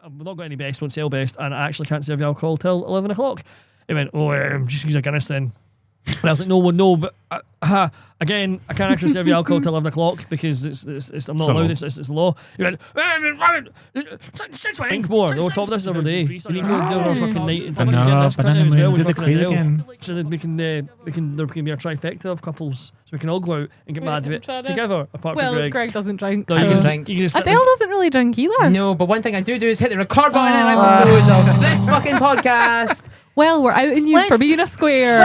I've not got any best, won't sell best, and I actually can't serve you alcohol till 11 o'clock. He went, just use a Guinness then. And I was like, no, but again, I can't actually serve you alcohol till 11 o'clock because I'm not allowed. It's the law. He went, since when? More. They were talking this every day. We need to go do our fucking night and fucking get this cut out as well. Do the quiz again. So that there can be a trifecta of couples, so we can all go out and get mad together. Apart from Greg. Greg doesn't drink. No, So. you can drink. Adele doesn't really drink either. No, but one thing I do is hit the record button in episodes of this fucking podcast. Well, we're outing you for being a square.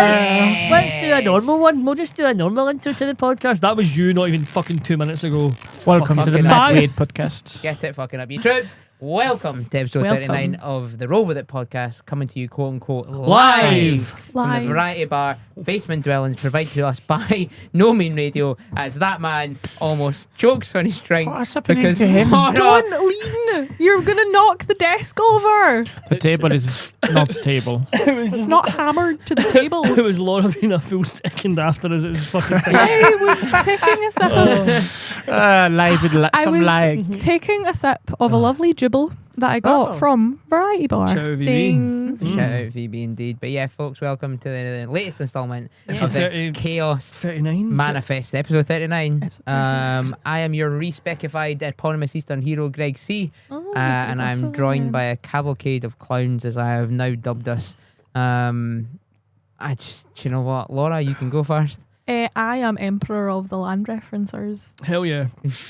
Let's do a normal one. We'll just do a normal intro to the podcast. That was you not even fucking 2 minutes ago. Welcome to the Mad Wade podcast. Get it fucking up, you troops. Welcome to episode 39 of the Roll With It podcast, coming to you quote unquote live from the Variety Bar basement dwellings provided to us by No Mean Radio, as that man almost chokes on his drink. What's happening to him? Don't lean. You're going to knock the desk over. The table is not stable. It's not hammered to the table. It was Laura being a full second after us. It was fucking I was taking a sip taking a sip of a lovely jibble that I got from Variety Bar. Shout out VB. Ding. Shout out VB indeed. But yeah, folks, welcome to the latest instalment of this Chaos 39 Manifest, episode 39. I am your respecified eponymous Eastern hero, Greg C. And I'm joined by a cavalcade of clowns, as I have now dubbed us. You know what, Laura, you can go first. I am Emperor of the Land Referencers. Hell yeah.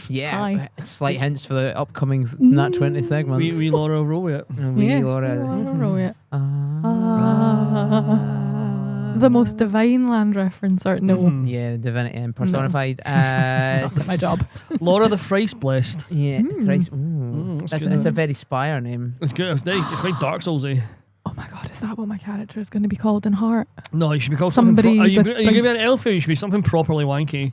Yeah. Hi. Slight hints for the upcoming Nat 20 segments. We Laura roll it. Laura. The most divine Land Referencer. No. Yeah, divinity personified. It's not my job. Laura the Thrice Blessed. Yeah, Thrice. That's a very Spire name. It's good. It's quite Dark Soulsy. Oh my god, is that what my character is going to be called in Heart? No, you should be called somebody. Are you going to be an elf? Or you should be something properly wanky.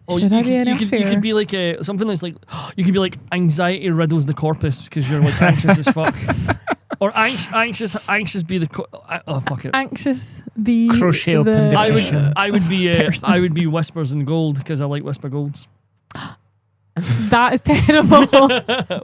Or should I be an elf? You could be like something that's like you could be like anxiety riddles the corpus because you're like anxious as fuck. Or anxious be the fuck it. Anxious be crochet open. I would be whispers and gold because I like whisper golds. That is terrible.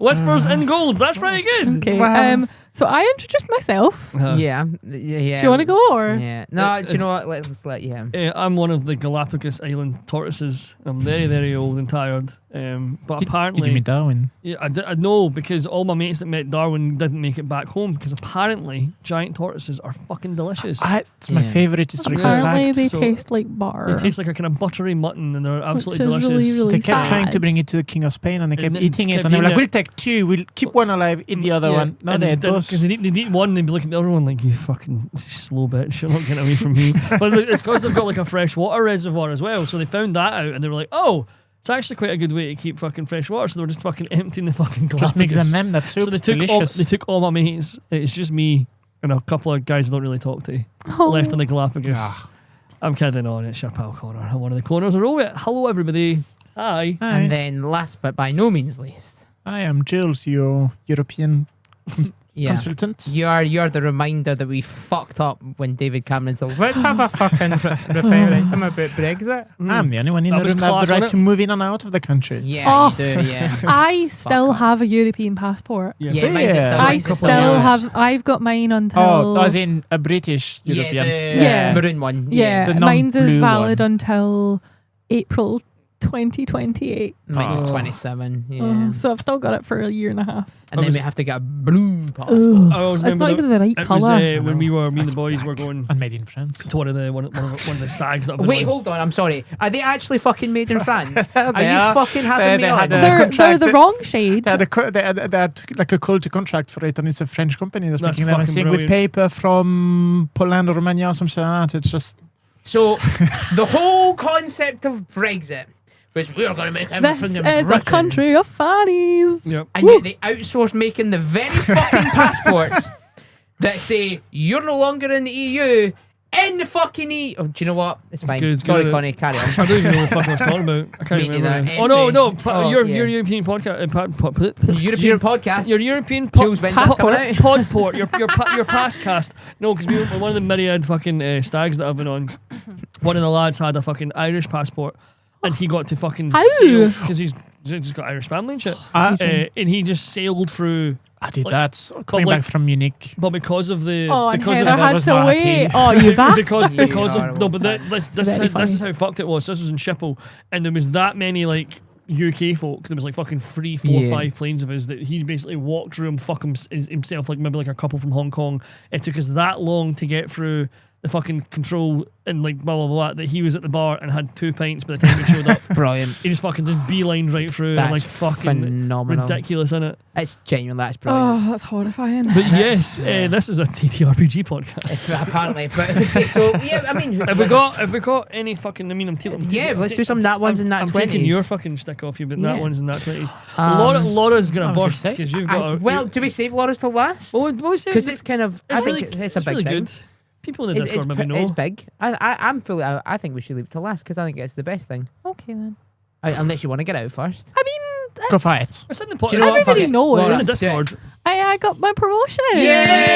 Whispers and gold. That's pretty good. Okay. Wow. So I introduced myself. Yeah. Do you want to go or? Yeah. No. Do you know what? Let's let you. I'm one of the Galapagos Island tortoises. I'm very, very old and tired. But apparently, did you meet Darwin? Yeah, I know because all my mates that met Darwin didn't make it back home because apparently giant tortoises are fucking delicious. It's my favourite historical apparently fact. they taste like bar. They taste like a kind of buttery mutton and they're absolutely delicious. Really, really they kept sad. trying to bring it to the King of Spain and they kept eating it and they were like, we'll take two, we'll keep one alive, eat the other one. No, they had both. Because they'd eat one and they'd be looking at the other one like, you fucking slow bitch, you're not getting away from me. But it's because they've got like a fresh water reservoir as well, so they found that out and they were like, oh, it's actually quite a good way to keep fucking fresh water, so they were just fucking emptying the fucking Galapagos. Just make them that soup. So they took all my mates. It's just me and a couple of guys I don't really talk to left in the Galapagos. I'm kidding on. It's your pal Connor. I'm one of the Connors. Hello everybody. Hi. And then last but by no means least, I am Jules, your European consultant. You're the reminder that we fucked up when David Cameron said, let's have a fucking referendum about Brexit. I'm the only one in the room that have the right to move in and out of the country. Yeah, you do, yeah. I still have a European passport. I've got mine until... Oh, as in a British European. The maroon one. Yeah, mine's is valid until April 2028. Mine is 27. So I've still got it for a year and a half. And then we have to get a blue passport. It's not even the right colour. When me and the boys were going and made in France to one of the stags that Wait, hold on, I'm sorry. Are they actually fucking made in France? Are you fucking having me on? They're the wrong shade. They had like a quality contract for it, and it's a French company that's making everything with paper from Poland or Romania or something like that. It's just... So, the whole concept of Brexit was we are going to make everything in Britain. This is a country of fannies. Yep. And yet they outsourced making the very fucking passports that say you're no longer in the EU, in the fucking EU. Oh, do you know what? It's fine. Sorry, Connie, carry on. I don't even know what the fuck I was talking about. I can't remember. Your European podcast. European podcast. Your European podport. Your pastcast. No, because we were one of the myriad fucking stags that I've been on. One of the lads had a fucking Irish passport. And he got to fucking sail because he's got Irish family and shit. And he just sailed through I did that coming back from Munich. But because of the and because Heather of had to wait. Oh, you bastard! because of no, but this is how fucked it was. This was in Schiphol, and there was that many like UK folk. There was like fucking 3, 4, 5 planes of us that he basically walked through and himself, like maybe like a couple from Hong Kong. It took us that long to get through the fucking control and like blah blah blah that he was at the bar and had 2 pints by the time he showed up. Brilliant. He just beelined right through. That's and like fucking phenomenal. Ridiculous, isn't it? It's genuine. That's brilliant. Oh, that's horrifying. But yes, this is a TTRPG podcast. It's apparently, but so yeah, I mean, Have we got any fucking? I mean, let's do some nat ones and nat 20s. I'm taking your fucking stick off you, but nat ones and nat 20s. Laura's gonna burst because you've got. Well, do we save Laura's till last? Because it's kind of. I think it's a big really thing. good. People in the Discord maybe know. It's big. I'm fully. I think we should leave it till last because I think it's the best thing. Okay then. Unless you want to get out first. I mean, go for it. It's in the pot. Everybody knows. It's in the Discord. I got my promotion. Yay!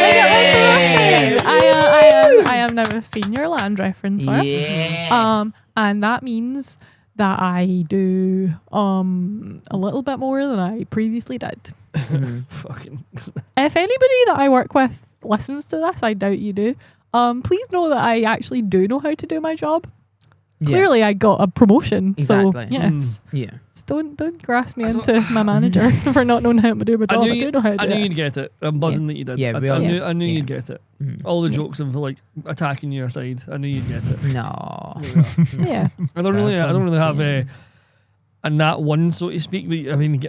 I got my promotion. I am now a senior land referencer. Yeah. And that means that I do a little bit more than I previously did. Fucking. If anybody that I work with listens to this, I doubt you do. Please know that I actually do know how to do my job. Clearly, I got a promotion. Exactly. So yes. Yeah. So don't grass me into my manager for not knowing how to do my job. I do know how to do it. I knew you'd get it. I'm buzzing that you did. Yeah, I knew you'd get it. All the jokes of like attacking your side. I knew you'd get it. No. Yeah. I don't really have a nat one, so to speak. But I mean,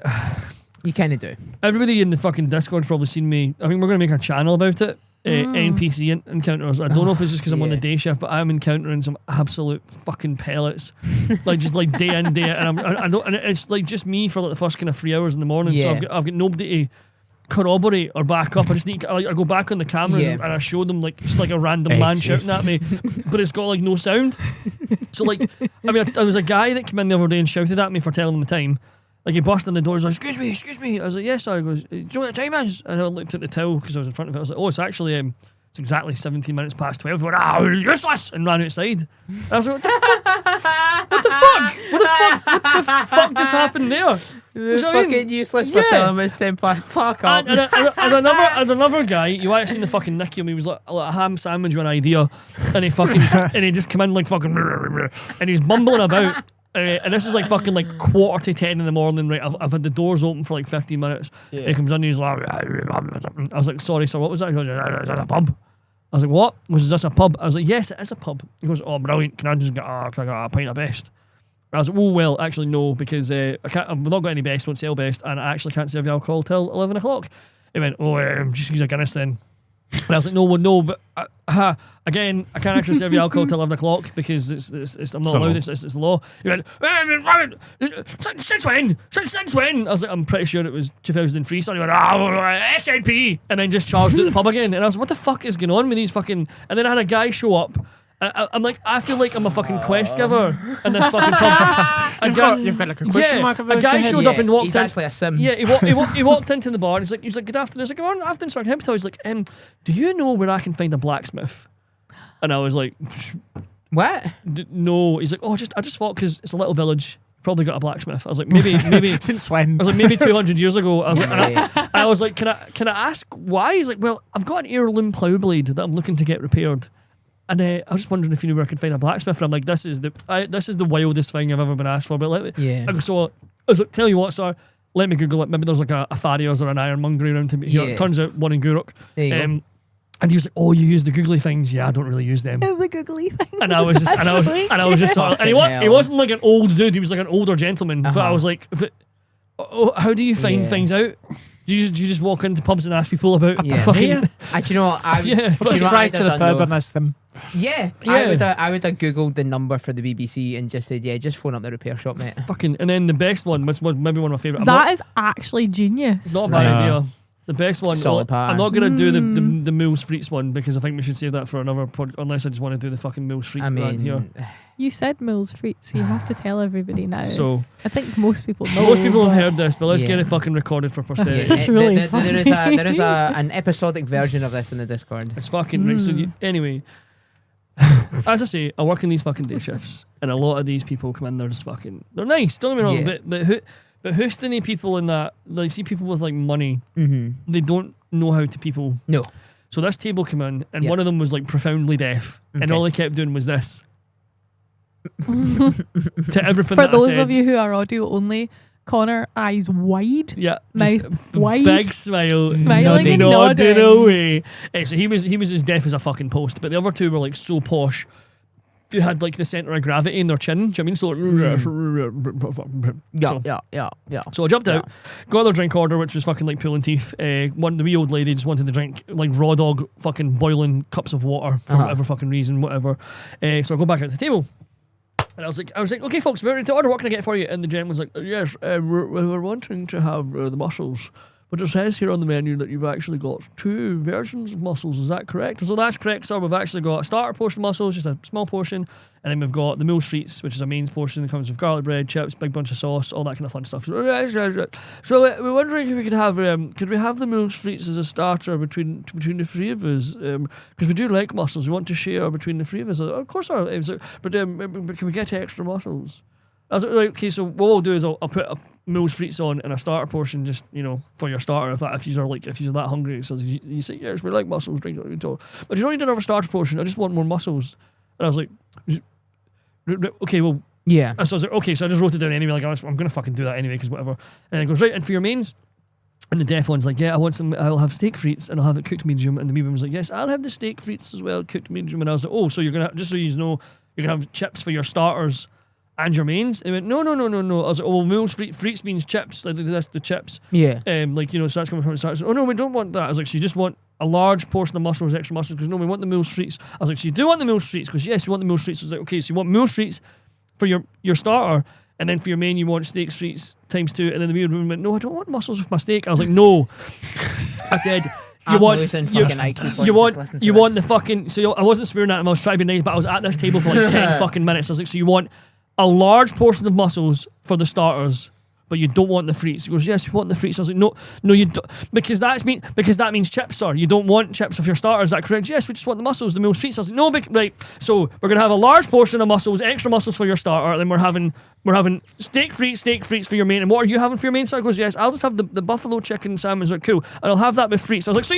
you kind of do. Everybody in the fucking Discord's probably seen me. I mean, we're gonna make a channel about it. NPC encounters. I don't know if it's just because I'm on the day shift, but I'm encountering some absolute fucking pellets, like just like day in day out, and I don't, and it's like just me for like the first kind of 3 hours in the morning. So I've got nobody to corroborate or back up. I just need I go back on the cameras and I show them like just like a random man shouting at me, but it's got like no sound. So like I mean, there was a guy that came in the other day and shouted at me for telling him the time. Like he busted in the door, he's like, excuse me. I was like, yes, sir. He goes, do you know what the time is? And I looked at the till because I was in front of it. I was like, oh, it's actually, it's exactly 17 minutes past 12. He went, useless! And ran outside. And I was like, what the fuck? What the fuck just happened there? Fucking useless for telling him it's 10 past. Fuck up. And another guy, you might have seen the fucking Nicky him. He was like a ham sandwich with an idea. And he fucking, and he just came in like fucking, and he's bumbling about. And this is like fucking like 9:45 in the morning, right? I've had the doors open for like 15 minutes. And he comes in and he's like, I was like, sorry, sir, what was that? He goes, is that a pub? I was like, what? Was this a pub? I was like, yes, it is a pub. He goes, oh, brilliant. Can I just get a pint of best? I was like, oh, well, actually, no, because I've not got any best, won't sell best, and I actually can't serve you alcohol till 11 o'clock. He went, just use a Guinness then. And I was like, no, but again, I can't actually serve you alcohol till 11 o'clock because I'm not allowed. It's the law. He went, since when? Since when? I was like, I'm pretty sure it was 2003. So he went, SNP, and then just charged at the pub again. And I was like, what the fuck is going on with these fucking? And then I had a guy show up. I'm like, I feel like I'm a fucking quest giver in this fucking pub. You've got like a question mark about a guy showed up and walked he's in. Actually a sim. Yeah, he walked into the bar and he's like, good afternoon. I was like, good afternoon, sir. Can I tell? He's like, do you know where I can find a blacksmith? And I was like, what? No. He's like, I just thought because it's a little village, probably got a blacksmith. I was like, maybe since when? I was like, maybe 200 years ago. I was like, I was like, can I ask why? He's like, well, I've got an heirloom plough blade that I'm looking to get repaired. And I was just wondering if you knew where I could find a blacksmith. And I'm like, this is the wildest thing I've ever been asked for. But so I was like, tell you what, sir, let me Google it. Maybe there's like a Farriers or an ironmonger around here. It turns out one in Guruk. And he was like, oh, you use the googly things? Yeah, I don't really use them. The googly things. And I was just sort of, and he wasn't like an old dude. He was like an older gentleman. But I was like, how do you find things out? Do you just walk into pubs and ask people about fucking? You know what? Drive to the pub and ask them. Yeah. I would have googled the number for the BBC and just said, just phone up the repair shop, mate. Fucking, and then the best one, which was maybe one of my favourite. That is actually genius. Not a bad idea. The best one. Solid I'm not going to do the Mills Frites one because I think we should save that for another pod. Unless I just want to do the fucking Mills Frites right here. You said Mills Frites, so you have to tell everybody now. So I think most people know. Most people have heard this, but let's get it fucking recorded for posterity. That's really funny. There is an episodic version of this in the Discord. It's fucking right. So anyway, as I say, I work in these fucking day shifts, and a lot of these people come in. They're just fucking. They're nice. Don't get me wrong, but But Houstony people in that, like, see people with like money, Mm-hmm. they don't know how to people. No. So this table came in, and one of them was like profoundly deaf, and all they kept doing was this. To everything For that I those said. of you who are audio only, Connor, eyes wide, Yeah, mouth wide, big smile, smiling and nodding nodding. away. So he was as deaf as a fucking post, but the other two were like so posh. They had like the centre of gravity in their chin. Do you know what I mean? Yeah. So I jumped out, got their drink order, which was fucking like pulling teeth. The wee old lady just wanted to drink like raw dog fucking boiling cups of water for whatever fucking reason, whatever. So I go back out to the table. And I was like, okay, folks, we're ready to order. What can I get for you? And the gent was like, yes, we're wanting to have the mussels. But it says here on the menu that you've actually got 2 versions of mussels. Is that correct? So that's correct, sir. We've actually got a starter portion of mussels, just a small portion. And then we've got the meal frites, which is a main portion that comes with garlic bread, chips, big bunch of sauce, all that kind of fun stuff. So we're wondering if we could have the meal frites as a starter between the three of us? Because we do like mussels. We want to share between the three of us. Of course, sir. But can we get extra mussels? I was like, okay, so what we'll do is I'll put a meals frites on and a starter portion, just, you know, for your starter. If you're that hungry, so you say yes, we like mussels, drink it, but you don't need another starter portion. I just want more mussels. And I was like, okay, well, yeah. So I was like, okay, so I just wrote it down anyway. Like, I'm gonna fucking do that anyway, because whatever. And it goes right, and for your mains. And the deaf one's like, yeah, I'll have steak frites and I'll have it cooked medium. And the wee woman's like, yes, I'll have the steak frites as well, cooked medium. And I was like, oh, so you're gonna, just so you know, you're gonna have chips for your starters and your mains? They went, no. I was like, oh, well, meals frites means chips, like that's the chips. Yeah. Like, you know, so that's coming from the starters. Oh no, we don't want that. I was like, so you just want a large portion of mussels, extra mussels? Because no, we want the meals frites. I was like, so you do want the meals frites? Because yes, you want the meals frites. I was like, okay, so you want meals frites for your starter, and then for your main you want steak frites times 2. And then the weird woman went, no, I don't want mussels with my steak. I was like, no. I said, you want the fucking, so I wasn't swearing at him, I was trying to be nice, but I was at this table for like 10 fucking minutes. I was like, so you want a large portion of mussels for the starters, but you don't want the frites? He goes, yes, we want the frites. I was like, no, you don't, because that means chips, sir. You don't want chips with your starters. Is that correct? Yes, we just want the mussels, the meal frites. I was like, no, right. So we're gonna have a large portion of mussels, extra mussels for your starter, and then we're having steak frites for your main. And what are you having for your main? So I goes, yes, I'll just have the buffalo chicken sandwich. Like, cool, and I'll have that with frites. I was like, so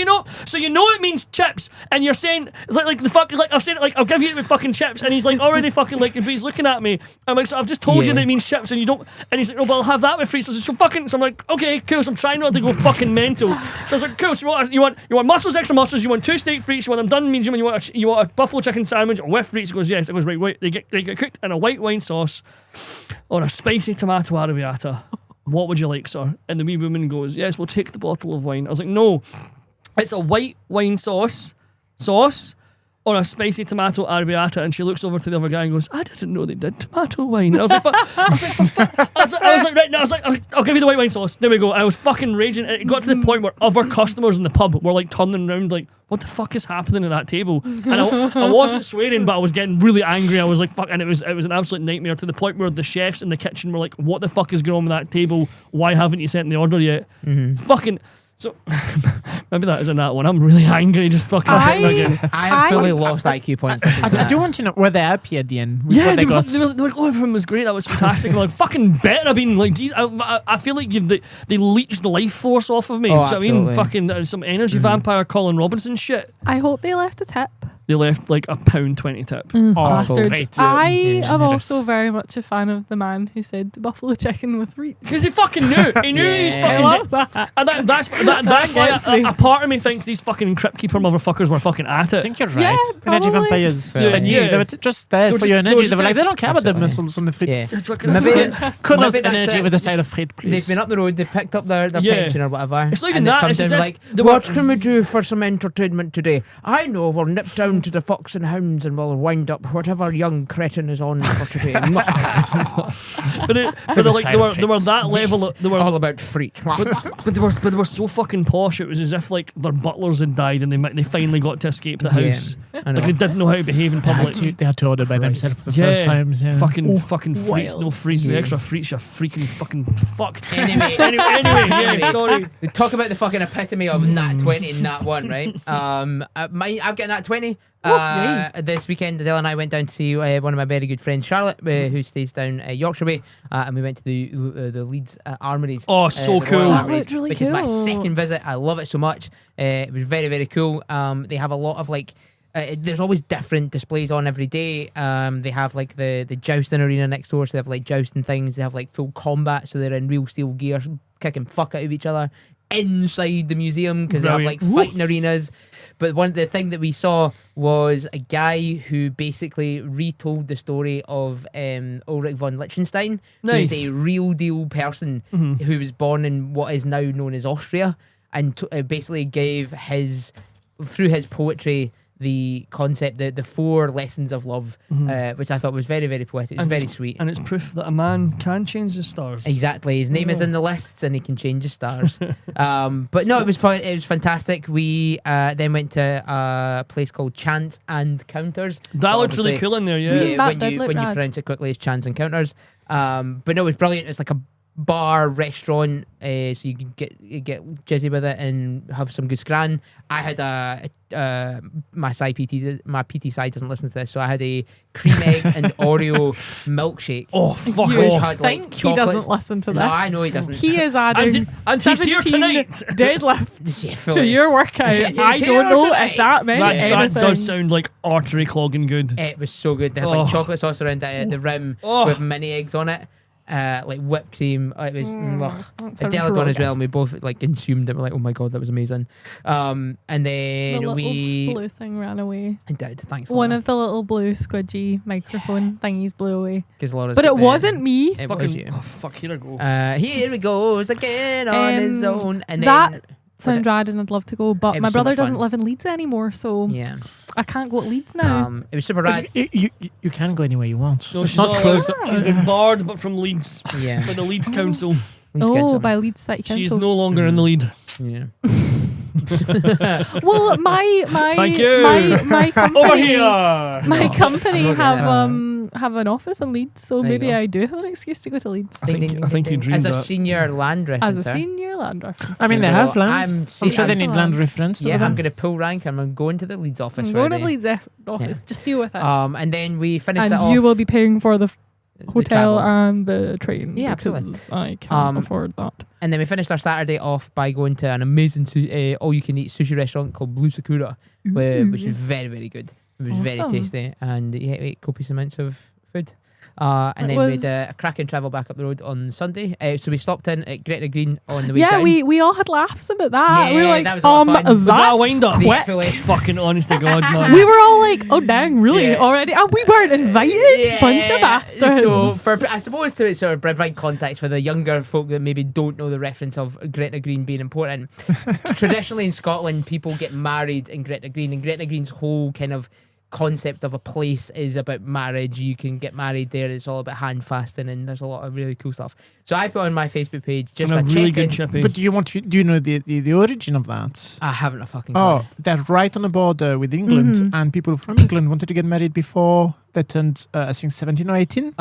you know it means chips, and you're saying it's like the fuck, like I've said it, like I'll give you it with fucking chips, and he's like already fucking like, if he's looking at me, I'm like, so I've just told you that it means chips, and you don't, and he's like, no, but I'll have that with frites. I was like, so I'm like, okay, cool. So I'm trying not to go fucking mental. So I was like, cool. So you want mussels, extra mussels. You want 2 steak frites. You want them done medium, and you want a buffalo chicken sandwich with frites. He goes, yes. I goes, right. They get cooked in a white wine sauce on a spicy tomato arrabbiata. What would you like, sir? And the wee woman goes, yes, we'll take the bottle of wine. I was like, no, it's a white wine sauce on a spicy tomato arrabbiata. And she looks over to the other guy and goes, I didn't know they did tomato wine. And I was like, I'll give you the white wine sauce. There we go. I was fucking raging. It got to the point where other customers in the pub were like turning around like, what the fuck is happening at that table? And I wasn't swearing, but I was getting really angry. I was like, fuck, and it was an absolute nightmare, to the point where the chefs in the kitchen were like, what the fuck is going on with that table? Why haven't you sent the order yet? Fucking... So maybe that isn't that one. I'm really angry, just fucking I have fully lost IQ points. I do want to know, were they happy at the end? Yeah, they were like, oh, everyone was great. That was fantastic. I'm like, fucking better have been like, geez, I feel like they leached the life force off of me. Oh, do you know what I mean? Fucking some energy vampire Colin Robinson shit. I hope they left a tip. They left like £1.20 tip. Bastards. Great. I Generous. am also very much a fan of the man who said buffalo chicken with frites. Because he fucking knew. He knew he was I fucking... love that. And that's why a part of me thinks these fucking crypt keeper motherfuckers were fucking at I it. think you're right. Yeah, Energy probably. vampires. Yeah. They knew. Yeah. They were just there They were for your just- they energy. were They were like, they don't care about the Absolutely. missiles on the feet. Yeah. It's fucking... Maybe Colours Maybe and that's energy it. with a side of fate, please. They've been up the road, they picked up their Yeah. pension or whatever. It's not even and they that, come it's down as and if like, they were- what can we do for some entertainment today? I know, we'll nip down to the Fox and Hounds and we'll wind up whatever young cretin is on for today. But they were that level. They were all about freak. But they were so fucking posh. It was as if like their butlers had died and they finally got to escape the house. I know. Like they didn't know how to behave in public. They had to order by themselves for the first times. Yeah. Fucking frites, wild. no frites, with Yeah. extra frites. You freaking fucking fuck. Anyway, Anyway, sorry. We talk about the fucking epitome of nat 20 and nat 1, right? I've got nat 20. This weekend, Adele and I went down to see one of my very good friends, Charlotte, who stays down Yorkshire way, and we went to the Leeds Armouries. Oh, so the cool! Royal That Armouries, looked really which cool. is my second visit. I love it so much. It was very, very cool. They have a lot of like. There's always different displays on every day. They have like the jousting arena next door, so they have like jousting things. They have like full combat, so they're in real steel gear, kicking fuck out of each other inside the museum because they have like fighting arenas. But the thing that we saw was a guy who basically retold the story of Ulrich von Liechtenstein, Nice. who's a real deal person who was born in what is now known as Austria, and basically gave through his poetry the concept, the 4 lessons of love, which I thought was very, very poetic. It's very sweet. And it's proof that a man can change the stars. Exactly. His name is in the lists and he can change the stars. But no, it was fun. It was fantastic. We then went to a place called Chants and Counters. That looks really cool in there, yeah. That did look when you rad. pronounce it quickly, it's Chants and Counters. But no, it was brilliant. It's like a bar restaurant, so you can get jizzy with it and have some good scran. I had my PT side doesn't listen to this, so I had a cream egg and Oreo milkshake. Oh, fuck You off. had, like, think he doesn't chocolates. listen to this? No, I know he doesn't. He is adding And he's here 17 tonight. deadlifts Yeah, to fully. your workout. He's I here don't know tonight. if that meant That anything. does sound like artery clogging good. It was so good. They had Oh. like chocolate sauce around the rim Oh. with mini eggs on it. Like whipped cream. It was ugh. That sounds Adele had gone real as well, good. and we both like consumed it. We're like, oh my god, that was amazing. And The then little we blue thing ran away. I did. Thanks. One of the little blue squidgy microphone thingies blew away. Laura's But got it wasn't me. It was you. Oh, fuck, here I go. Here he goes again on his own, and that then sounds rad and I'd love to go, but It my was so brother much doesn't fun. live in Leeds anymore, so yeah, I can't go to Leeds now. it was super rad. You can go anywhere you want. No, It's she's not closed. She's been barred, but from Leeds. Yeah, By the Leeds Council. Let's get some. By Leeds City She's Council. no longer in the lead. Yeah. Well, my Thank you. my company, Over here. my company I'm have an office in Leeds, so There you maybe go. I do have an excuse to go to Leeds I think you dreamed as a that. senior land reference. as a senior land reference. I mean, they have land. I'm sure they need I'm- land reference. Yeah, don't I'm they? going to pull rank and I'm going to the Leeds office. I'm going to Friday. Leeds office. Just deal with it. And then we finished And it off. you will be paying for the the hotel travel. and the train. Yeah, because absolutely. I can't afford that. And then we finished our Saturday off by going to an amazing all-you-can-eat sushi restaurant called Blue Sakura, which is very, very good. It was very Awesome. tasty, and yeah, we ate copious amounts of food. And It then we was- had a cracking travel back up the road on Sunday. So we stopped in at Gretna Green on the way Yeah, down. we all had laughs about that. we were Yeah, like, that was a lot of fun. Was that a that's wind-up? quick. Yeah, fully. Fucking honest to God, man. We were all like, oh dang, really Yeah. already? And we weren't invited. Bunch of bastards. So, I suppose to sort of provide context for the younger folk that maybe don't know the reference of Gretna Green being important, traditionally in Scotland, people get married in Gretna Green, and Gretna Green's whole kind of concept of a place is about marriage. You can get married there. It's all about hand fasting, and there's a lot of really cool stuff. So I put on my Facebook page just And a a really check-in. good chippy. But do you know the origin of that? I haven't a fucking clue. Oh, they're right on the border with England, Mhm. and people from England wanted to get married before they turned, I think, 17 or 18.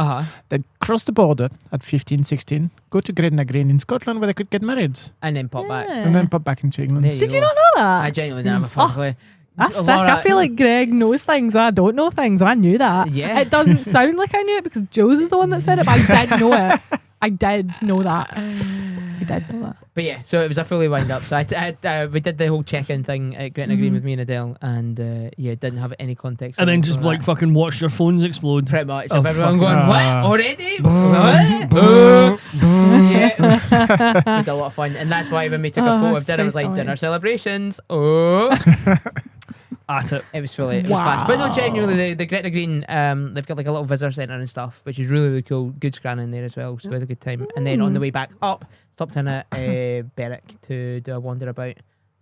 They'd cross the border at 15, 16, go to Gretna Green in Scotland where they could get married, And then pop back. and then pop back into England. There you Did you go. not know I that? genuinely didn't have a fucking clue. That's thick. Laura- I feel like Greg knows things. I don't know things. I knew that. Yeah. It doesn't sound like I knew it because Joe's is the one that said it, but I did know it. I did know that. I did know that. But yeah, so it was a fully wind up. So we did the whole check-in thing at Gretna Green with me and Adele, and yeah, didn't have any context. and then for just that. like fucking watch your phones explode. pretty much Oh, of everyone fucking- going, what already? What? Yeah, it was a lot of fun, and that's why when we took a photo of dinner, it was like Christ dinner almighty. celebrations. Oh, At it. it was fully, it was fast. But no, genuinely, the Gretna Green, they've got like a little visitor centre and stuff, which is really, really cool. Good scran in there as well, so we had a good time. And then on the way back up, stopped in at Berwick to do a wander about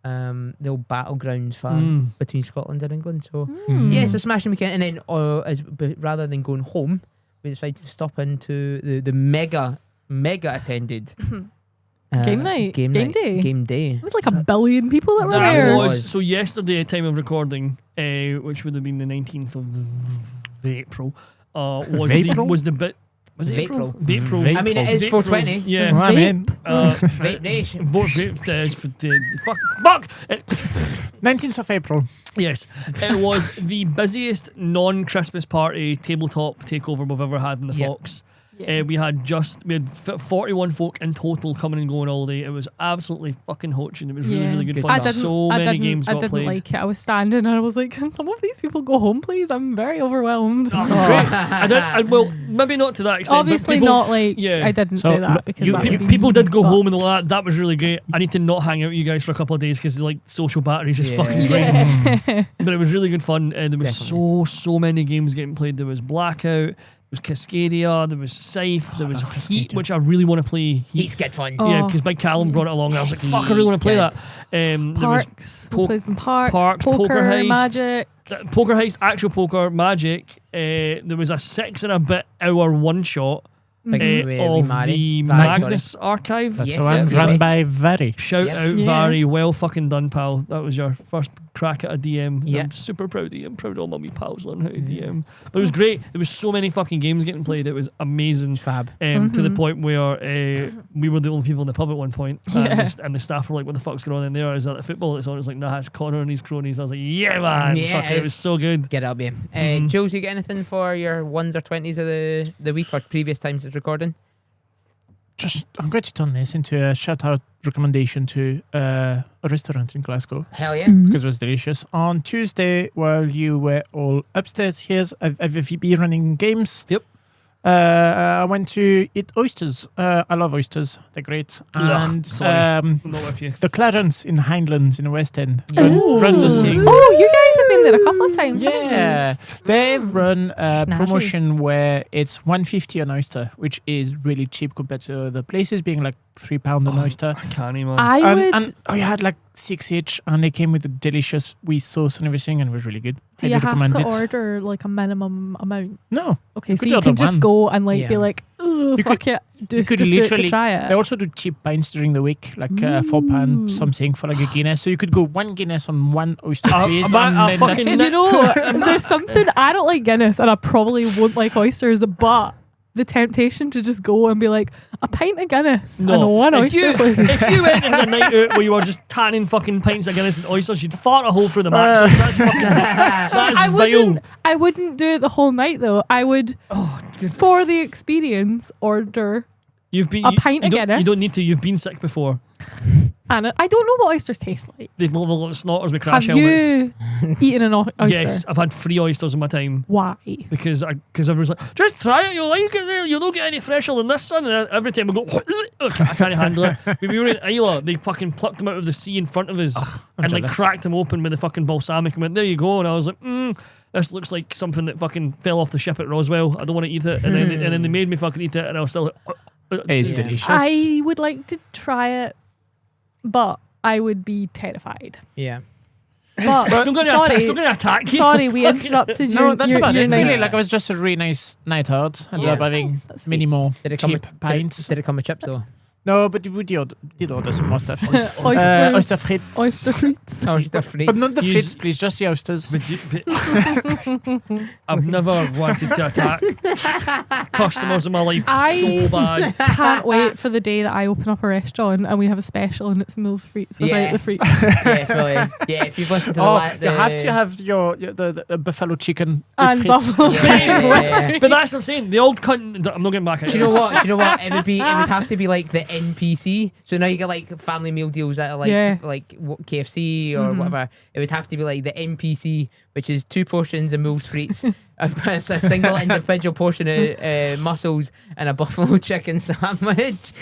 the old battlegrounds for between Scotland and England. So yeah, it's a smashing weekend. And then rather than going home, we decided to stop into the mega attended Game night? Game day? Game day. It was like a billion people that were That there. was. So yesterday, at time of recording, which would have been the 19th of April, was April? the bit. Was it April? Vape Pro. Vape I mean, it is Vape Pro. 420. Yeah. Well, I mean, Vape Nation. Fuck. 19th of April. Yes, it was the busiest non-Christmas party tabletop takeover we've ever had in the Yep. Fox. We had 41 folk in total coming and going all day. It was absolutely fucking hoaching. It was really, really good Good fun. stuff. So many games I got didn't played. like it. I was standing and I was like, can some of these people go home, please? I'm very overwhelmed. Oh, it was great. Well, maybe not to that extent. Obviously but people, not like yeah. I didn't So, do that because that would be people did go but- home and all that. That was really great. I need to not hang out with you guys for a couple of days because like social batteries just fucking drain. Yeah. But it was really good fun. There was Definitely. so many games getting played. There was Blackout, there was Cascadia, there was Scythe, there was love Heat, Cascadia. which I really want to play. He's good fun. Oh. Yeah, because Big Callum brought it along. And I was like, fuck, I really want to play that. There was Parks. po- We played some parks. Parks, poker, Poker Heist. Magic. Poker Heist, actual poker, Magic. There was a 6 and a bit hour one shot Like, of the Magnus Archive. That's Yes, the one yes, run yes. by Very. Shout Yep. out, Yeah. Vary. Well fucking done, pal. That was your first crack at a DM. Yeah. I'm super proud of you. I'm proud of all my wee pals learning how to DM. But it was great. There was so many fucking games getting played. It was amazing. Fab. To the point where we were the only people in the pub at one point, Yeah. and the staff were like, "What the fuck's going on in there? Is that the football that's on?" It was like, "Nah, it's Connor and his cronies." I was like, "Yeah, man, Yeah, fuck it, it was so good." Get up, yeah. Mhm. Jules, you get anything for your 1s or 20s of the week or previous times it's recording? I'm going to turn this into a shout out recommendation to a restaurant in Glasgow Hell yeah. because it was delicious. On Tuesday, while you were all upstairs, here's a VB running games. Yep. I went to eat oysters. I love oysters; they're great. Ugh, And sorry. I'm not with you. the Clarence in Highlands in the West End Ooh. runs a thing. Oh, you guys have been there a couple of times. haven't you? Yeah, they run a Snazzy. promotion where it's $1.50 an oyster, which is really cheap compared to other places being like £3 an oyster. I can't even. I would. And I had like 6 each, and they came with a delicious wee sauce and everything, and it was really good. do you Highly have recommend to it. order like a minimum amount? No, Okay, so could you order can just one. go and like Yeah. be like, oh, You fuck it, you just could do it to literally- try they it. also do cheap pints during the week, like £4 Ooh. something for like a Guinness. So you could go 1 Guinness on 1 oyster, please. man, and I'll then fucking- that's it. You know, there's something I don't like Guinness, and I probably won't like oysters, but the temptation to just go and be like a pint of Guinness and one if oyster, you, please. if you went in a night out where you were just tanning fucking pints of Guinness and oysters, you'd fart a hole through the mattress. That's fucking. That is vile. I wouldn't do it the whole night though. I would, for the experience, order. You've been a pint of you don't- Guinness. You don't need to. You've been sick before. And I don't know what oysters taste like. They look like snorters with crash Have helmets. you eaten an oyster? Yes, I've had 3 oysters in my time Why? because everyone's like, just try it, you'll like it. You don't get any fresher than this, son. And every time I go, I can't handle it. When we were in Isla, they fucking plucked them out of the sea in front of us and like jealous. cracked them open with the fucking balsamic and went, there you go. And I was like, this looks like something that fucking fell off the ship at Roswell. I don't want to eat it. And then they made me fucking eat it, and I was still like, It's Yeah. delicious. I would like to try it, but I would be terrified. Yeah. But it's not going to attack you. sorry, we interrupted No, your, that's your, about your it. nice- Really, like it was just a really nice night out. Ended Yeah. up having That's sweet. many more Did it come cheap with pints. Did it come with chips though? No, but we did order some more stuff. Oysters. Oyster frites. oyster frites. Oyster frites. But not the Use- frites, please. Just the oysters. I've never wanted to attack customers in my life so bad. Can't wait for the day that I open up a restaurant and we have a special and it's meals frites without Yeah. the frites. Yeah, fully. Yeah, if you've listened to You have to have your the buffalo chicken with And frites. buffalo. Yeah. But that's what I'm saying. The old cunt. I'm not getting back at Do you know what? Do you know what? It would have to be like the NPC. So now you get like family meal deals at like Yeah. KFC or whatever. It would have to be like the NPC, which is 2 portions of mules frites, a single individual portion of mussels, and a buffalo chicken sandwich.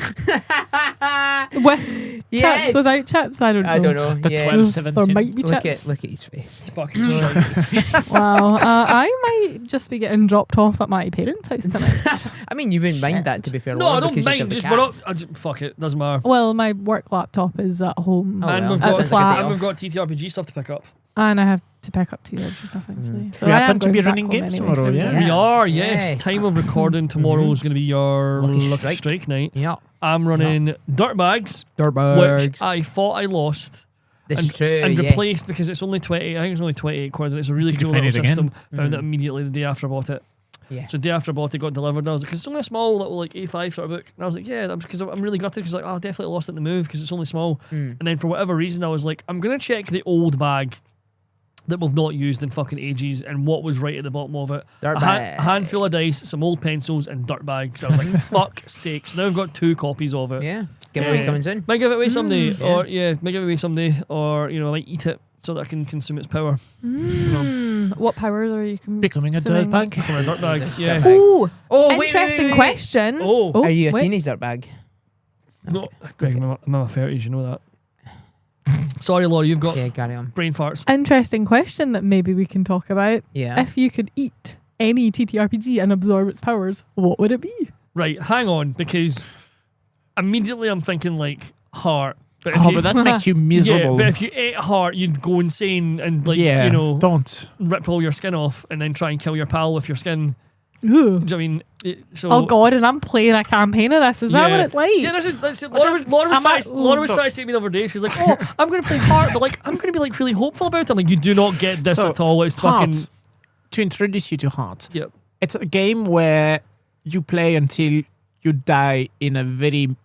With Yes. chips, without chips, I don't know. I don't know. The Yeah. 12.17. There might be Look chips. at his face. It's fucking shite. Wow. I might just be getting dropped off at my parents' house tonight. I mean, you wouldn't mind that, to be fair. No, Lauren, I don't because you mind. have the Just we're not. cats. Fuck it. Doesn't matter. Well, my work laptop is at home Oh, and well. we've at got the flat. and we've got TTRPG stuff to pick up. and I have to pick up TTRPG stuff actually. So We I am happen to going be back running home games anyway tomorrow, for the yeah? day. We are, yes. Yes. Time of recording tomorrow is going to be your Lucky Lucky Strike. Strike night. Yeah. I'm running Dirtbags, Dirtbags. which I thought I lost This and, is true. and yes. replaced because it's only 28. I think it's only 28 quid, and it's a really Did you cool find little it again? system. Found it immediately the day after I bought it. Yeah. So the day after I bought it, got delivered, and I was like, 'cause it's only a small little like A5 sort of book. And I was like, yeah, because I'm really gutted, because like, oh, I definitely lost it in the move because it's only small. And then for whatever reason, I was like, I'm gonna check the old bag that we've not used in fucking ages, and what was right at the bottom of it. Dirt A bag. handful of dice, some old pencils, and dirt bags. I was like, fuck sakes. Now I've got 2 copies of it. Yeah. Giveaway coming soon. Might give it away someday, Yeah. or might give it away someday, or I might eat it so that I can consume its power. What powers are you Becoming a dirt bag. From a dirt bag, yeah. Ooh, Oh, wait, interesting question. Oh, Are you a wait. teenage dirtbag? no, Greg, I'm in my 30s, you know that. Sorry, Laura, you've got Yeah, carry on. brain farts. Interesting question that maybe we can talk about. Yeah. If you could eat any TTRPG and absorb its powers, what would it be? Right, hang on, because immediately I'm thinking like heart. But if But that makes you miserable. Yeah, but if you ate heart, you'd go insane and don't. rip all your skin off and then try and kill your pal with your skin. Ugh. Do you know what I mean? Oh God, and I'm playing a campaign of this. Is that what it's like? Yeah, that's it. Laura was trying to say to me the other day. She's like, "Oh, I'm going to play heart, but like I'm going to be like really hopeful about it." I'm like, "You do not get this So, at all. It's Heart, fucking." to introduce you to Heart. Yep. It's a game where you play until you die in a very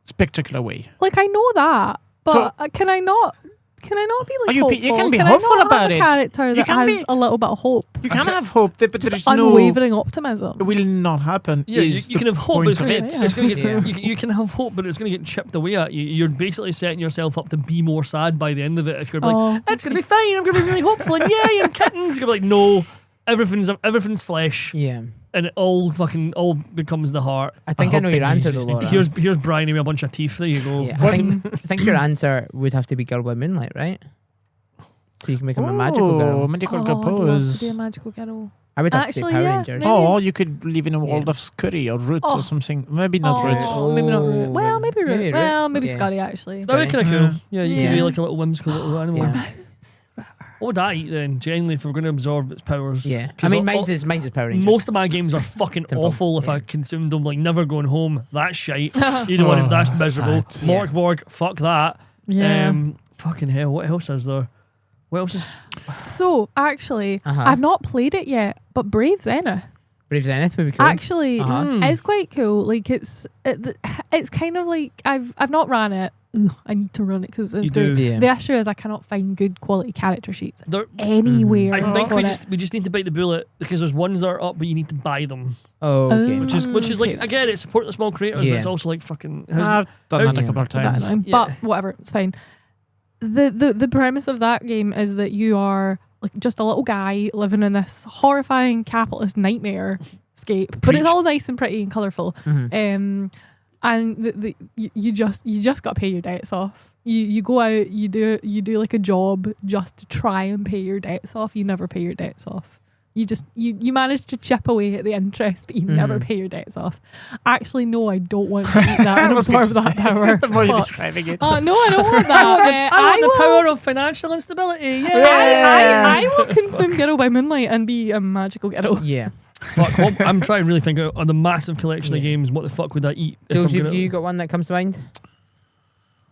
spectacular way. Like I know that, but can I not? Can I not be like hopeful? You can be can hopeful I not about have it. a character that can has a little bit of hope. You can have hope, but Just there's no. unwavering optimism. It will not happen. Yeah, is you can the have hope, but point it's of going it. to get. Yeah. You can have hope, but it's going to get chipped away at you. You're basically setting yourself up to be more sad by the end of it. If you're like, it's going to be fine. I'm going to be really hopeful, and yay, and kittens. You're going to be like, no, everything's flesh. Yeah. And it all becomes the heart. I think I know your answer though, Laura. Here's Brian with a bunch of teeth. There you go. Yeah, I think your answer would have to be Girl by Moonlight, right? So you can become a magical girl. Magical I'd love to pose. be a magical girl. I would have to Actually, say Power yeah, Rangers. maybe. Oh, you could live in a world of Scurry or Root or something. Maybe not Root. Maybe not Root. Well, maybe Root. Maybe Root. Well, maybe Yeah. Scotty actually. That'd be kind of cool. Yeah, you Yeah. could be like a little whimsical little animal. Yeah. What would I eat then? Genuinely, if we're going to absorb its powers. Yeah. I 'Cause mean, mine's is Power Rangers. most of my games are fucking Simple. awful if Yeah. I consumed them. Like never going home. That's shite. You don't want it. That's miserable. sad. Mork Borg. Fuck that. Yeah. Fucking hell. What else is there? What else is? So actually, Uh-huh. I've not played it yet, but Brave Zenith Brave Zenith would be cool. actually is quite cool. Like it's kind of like I've not ran it. Ugh, I need to run it because it's You great. do. Yeah. The issue is I cannot find good quality character sheets There, anywhere. I think for we it. just need to bite the bullet because there's ones that are up, but you need to buy them, Oh, okay. which is like Okay. again, it support the small creators, but Yeah. it's also like fucking. I've done that a Yeah. couple of That times. annoying. Yeah. But whatever, it's fine. The premise of that game is that you are like just a little guy living in this horrifying capitalist nightmare scape, but Preach. it's all nice and pretty and colourful. Mhm. And you just got to pay your debts off. You go out, you do like a job just to try and pay your debts off. You never pay your debts off. You manage to chip away at the interest, but you never pay your debts off. Actually, no, I don't want to eat that and was going absorb to that say, power. the more you're Fuck. describing it. Oh no, I don't want that. I want the will- power of financial instability. Yeah. I will consume Girl by Moonlight and be a magical girl. Yeah. Fuck. I'm trying to really think of on the massive collection of Yeah. games. What the fuck would I eat? if Jules, I'm have gonna- you got one that comes to mind?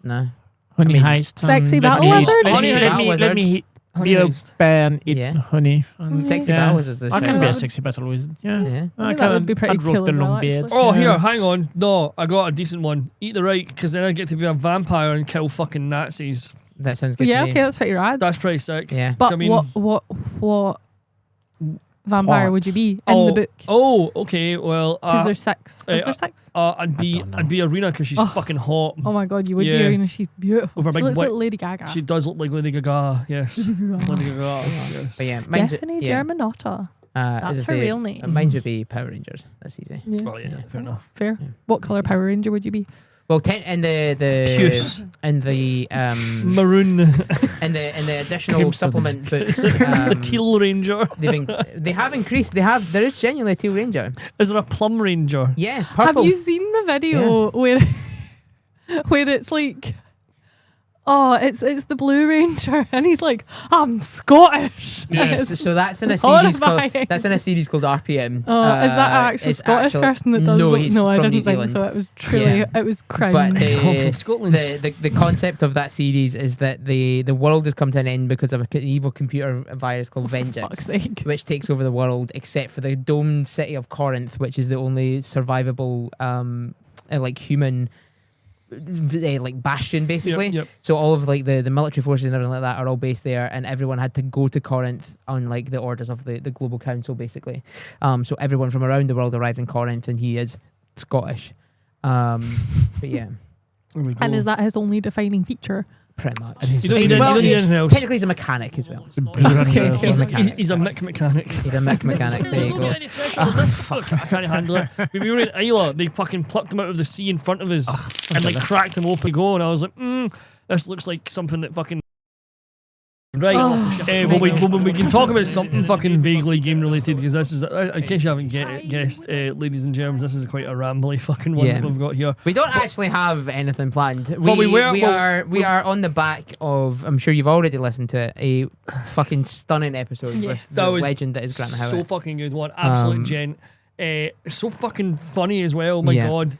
No. Honey I mean, heist. Sexy let Battle me- Wizard? Let Honey me, Heist let me, Wizard. let me Honey be a Heist. bear and eat Yeah. honey. And Sexy yeah. Battle Wizard is I can shit. be a sexy battle wizard. Yeah. Yeah. I think that kinda- would be pretty I'd rock cool the as well, long beard. actually. Oh, Yeah. here, hang on. No, I got a decent one. Eat the right, because then I get to be a vampire and kill fucking Nazis. That sounds good Yeah, to me. okay, that's pretty rad. That's pretty sick. Yeah. But I mean- what vampire What? would you be in the book? Oh, okay. Well, Because there's 6. Is uh, there 6? I'd don't know. be Arena because she's Oh. fucking hot. Oh my god, you would yeah. be Arena. She's beautiful. With her She big looks white- like Lady Gaga. She does look like Lady Gaga. Yes, Lady Gaga. Yes. But yeah, mine's, Stephanie yeah. Germanotta. As That's I her say, real name. Mine would be Power Rangers. That's easy. Yeah. Well, yeah, fair enough. Fair. Yeah. What colour Power Ranger would you be? Well, and the Puce. and the Maroon. and the additional Crimson. supplement books. The Teal Ranger. They have increased. There is genuinely a Teal Ranger. Is there a Plum Ranger? Yeah, purple. Have you seen the video where it's like Oh, it's the Blue Ranger, and he's like, I'm Scottish. Yes, so that's in a series called RPM. Oh, is that an actual Scottish person that does? No, he's I from didn't New think Zealand. so. It was truly, it was cringe. But from Scotland. the concept of that series is that the world has come to an end because of an evil computer virus called For Vengeance, fuck's sake. which takes over the world, except for the domed city of Corinth, which is the only survivable like human like bastion, basically. Yep. So all of like the military forces and everything like that are all based there, and everyone had to go to Corinth on like the orders of the global council, basically. So everyone from around the world arrived in Corinth, and he is Scottish. But yeah, And is that his only defining feature? pretty much. You don't need anything else. Technically, he's a mechanic as well. Okay. He's a mechanic. He's a mechanic. He's a mechanic. There you go. Fuck, I can't handle it. When we were in Isla, they fucking plucked him out of the sea in front of us and like cracked him open to go, and I was like, this looks like something that fucking. Right, we can talk about something fucking vaguely game related, because this is, in case you haven't guessed, ladies and germs, this is quite a rambly fucking one that we've got here. We don't actually have anything planned. But we are on the back of, I'm sure you've already listened to it, a fucking stunning episode with the legend that is Grant Howitt. So fucking good one, absolute gent. So fucking funny as well. My God.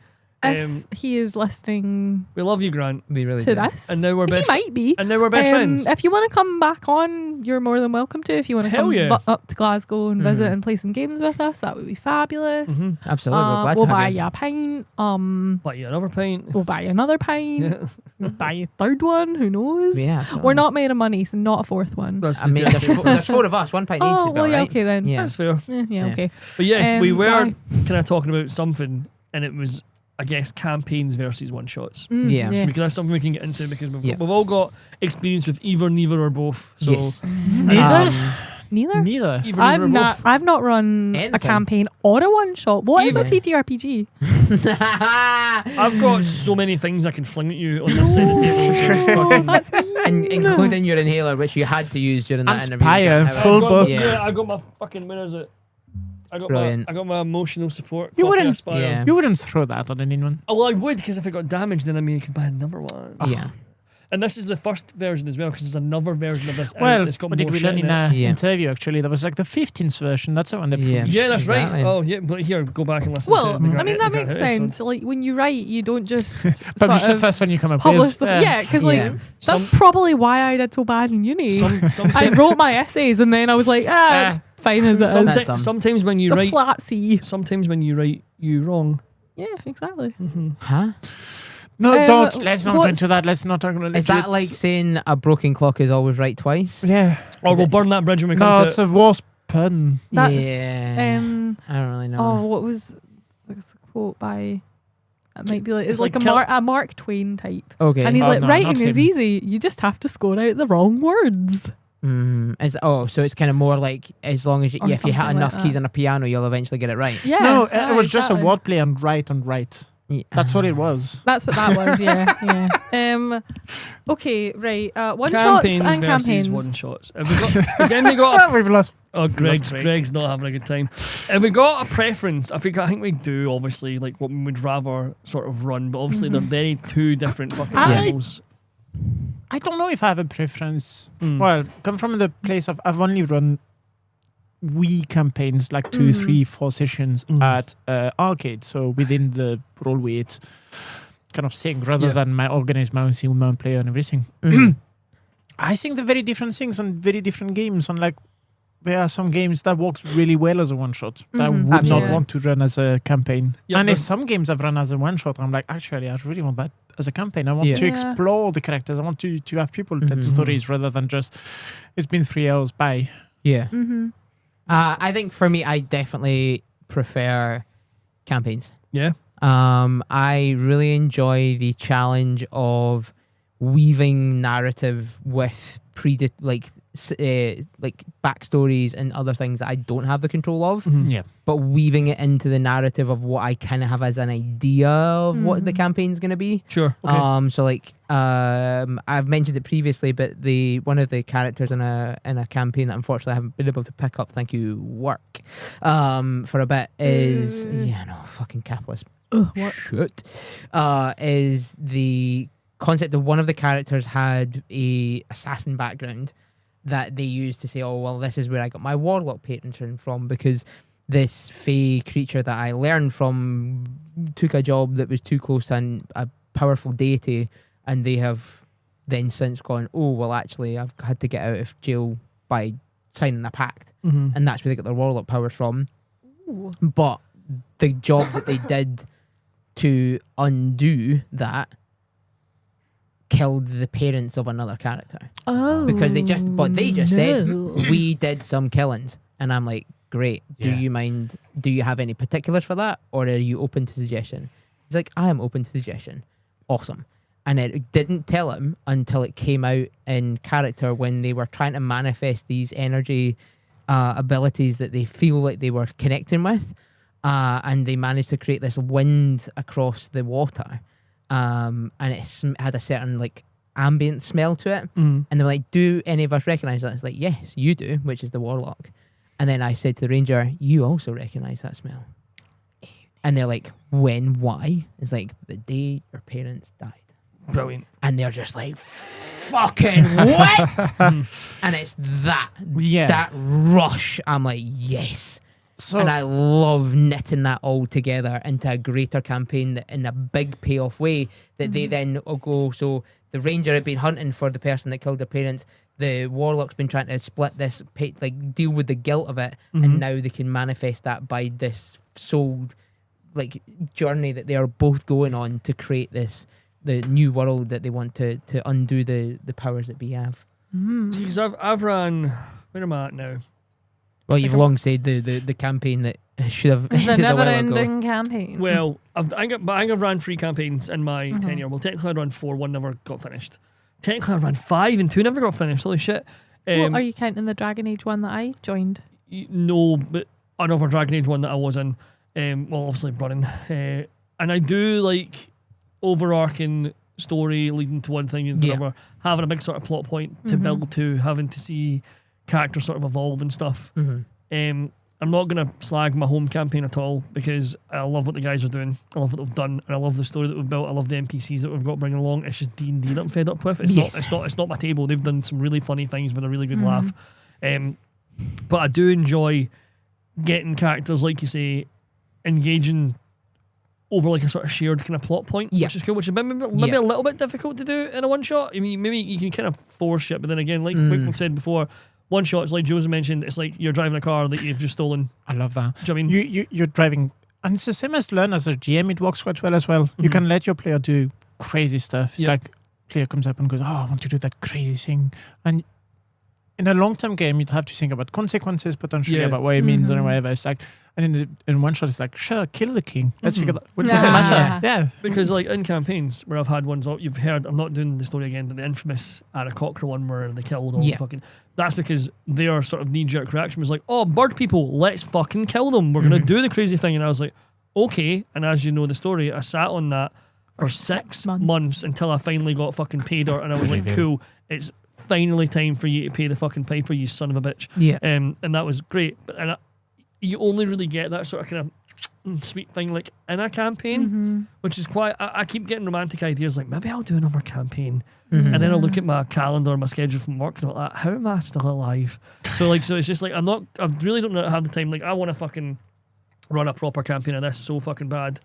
If he is listening, we love you, Grant. We really to do. this, and now we're best. He might be, and now we're best friends. If you want to come back on, you're more than welcome to. If you want to come up to Glasgow and visit and play some games with us, that would be fabulous. Absolutely, we'll buy you a pint. Buy you another pint. We'll buy you another pint. Yeah. We'll buy you a third one. Who knows? Yeah, we're not made of money, so not a fourth one. There's 4 of us. 1 pint each. Oh well, yeah, right? okay then. Yeah, that's fair. Yeah, okay. But yes, we were kind of talking about something, and it was, I guess, campaigns versus one shots. Yeah. Because that's something we can get into, because we've all got experience with either, neither, or both. So yes. Neither. Either, I've not run a campaign or a one shot. What is a TTRPG? I've got so many things I can fling at you on this side of the table. Including your inhaler, which you had to use during that interview. Aspire, full book. Yeah, I got my fucking, where is it? I got my emotional support. You wouldn't throw that on anyone. Oh, well, I would, because if it got damaged, then I mean, you could buy another one. Yeah. And this is the first version as well, because there's another version of this. Well, it's got what did we learn in an interview, actually? There was like the 15th version. That's the one. Yeah, that's right. Oh, yeah. But here, go back and listen to it. I mean, that makes sense. Like, when you write, you don't just publish the first one you come up publish with. Because that's probably why I did so bad in uni. I wrote my essays, and then I was like, it's fine as it is. Sometimes when you it's write... a flat C. Sometimes when you write, you wrong. Yeah, exactly. Huh? No, don't. Let's not go into that. Let's not talk about it. Is that like saying a broken clock is always right twice? Yeah. Or we'll burn that bridge when we come to it. No, it's a worse pun. That's, I don't really know. Oh, what was the quote by... It might be like... It's like a Mark Twain type. Okay. And he's writing is easy. You just have to score out the wrong words. So it's kind of more like, as long as if you hit enough keys on a piano, you'll eventually get it right. Yeah. No, it was just a wordplay on right. Yeah. That's what it was. That's what that was. Yeah. Okay. Right. One shots and campaigns. One shots. Have we got? Has anybody got? We've lost. Oh, Greg's not having a good time. Have we got a preference? I think we do. Obviously, like what we would rather sort of run, but obviously they're very two different fucking levels. I don't know if I have a preference. Well, come from the place of I've only run Wii campaigns, like 2, 3, 4 sessions at arcade, so within the roll weight kind of thing, rather than my organized mouse, human player and everything. I think they're very different things and very different games, and like there are some games that works really well as a one shot that I would not want to run as a campaign. And there's some games I've run as a one shot, I'm like, actually I really want that as a campaign. I want to explore the characters. I want to have people tell stories rather than just it's been 3 hours, bye. Yeah. I think for me, I definitely prefer campaigns. Yeah. I really enjoy the challenge of weaving narrative with backstories and other things that I don't have the control of. But weaving it into the narrative of what I kind of have as an idea of what the campaign's going to be. Sure. Okay. So like I've mentioned it previously, but one of the characters in a campaign that unfortunately I haven't been able to pick up, thank you, work, for a bit is fucking capitalist. What? Shit. Is the concept of one of the characters had a assassin background that they used to say, oh, well, this is where I got my warlock patron from, because this fey creature that I learned from took a job that was too close to a powerful deity, and they have then since gone, oh, well, actually, I've had to get out of jail by signing a pact. And that's where they got their warlock powers from. Ooh. But the job that they did to undo that killed the parents of another character. Oh. Because they just said, no. we did some killings. And I'm like, great. Do Yeah. you mind? Do you have any particulars for that? Or are you open to suggestion? He's like, I am open to suggestion. Awesome. And it didn't tell him until it came out in character when they were trying to manifest these energy abilities that they feel like they were connecting with. And they managed to create this wind across the water. And it had a certain like ambient smell to it. And they were like, do any of us recognize that? It's like, yes, you do, which is the warlock. And then I said to the ranger, you also recognize that smell. And they're like, when? Why? It's like, the day your parents died. Brilliant. And they're just like, fucking what? And it's that rush. I'm like, yes. So And I love knitting that all together into a greater campaign that in a big payoff way that they then will go. So the ranger had been hunting for the person that killed their parents. The warlock's been trying to split this, like deal with the guilt of it, and now they can manifest that by this soul, like journey that they are both going on to create the new world that they want to undo the powers that we have. Because I've ran. Where am I at now? Well, you've long said the campaign that should have The ended a while ago. never-ending campaign. Well, I think I've ran 3 campaigns in my tenure. Well, technically I ran 4, 1 never got finished. Technically I ran 5 and 2 never got finished. Holy shit. What, are you counting the Dragon Age one that I joined? No, but another Dragon Age one that I was in. Well, obviously running. And I do like overarching story leading to one thing and another. Having a big sort of plot point to build to, having to see characters sort of evolve and stuff. I'm not going to slag my home campaign at all because I love what the guys are doing. I love what they've done, and I love the story that we've built. I love the NPCs that we've got bringing along. It's just D&D that I'm fed up with. It's not my table. They've done some really funny things with a really good laugh. But I do enjoy getting characters, like you say, engaging over like a sort of shared kind of plot point, which is cool, which is maybe a little bit difficult to do in a one shot. I mean, maybe you can kind of force it, but then again, like we've said before, one shot, it's like Joseph mentioned, it's like you're driving a car that you've just stolen. I love that. Do you know what I mean? You're driving, and it's the same as learn as a GM. It works quite well as well. You can let your player do crazy stuff. It's like player comes up and goes, "Oh, I want to do that crazy thing," and in a long-term game, you'd have to think about consequences potentially, about what it means and whatever. It's like, and in one shot, it's like, sure, kill the king. Let's figure that. What does it matter? Yeah. Because like in campaigns where I've had ones, you've heard, I'm not doing the story again, but the infamous Aarakocra one where they killed all the fucking. That's because their sort of knee-jerk reaction was like, "Oh, bird people, let's fucking kill them. We're gonna do the crazy thing." And I was like, "Okay." And as you know the story, I sat on that for 6 months until I finally got fucking paid her, and I was like, "Cool, it's finally time for you to pay the fucking piper, you son of a bitch." And that was great. But you only really get that sort of kind of sweet thing like in a campaign, which is quite. I keep getting romantic ideas like maybe I'll do another campaign, and then I'll look at my calendar, my schedule from work, and all that. How am I still alive? So it's just like I really don't have the time. Like I want to fucking run a proper campaign of this so fucking bad.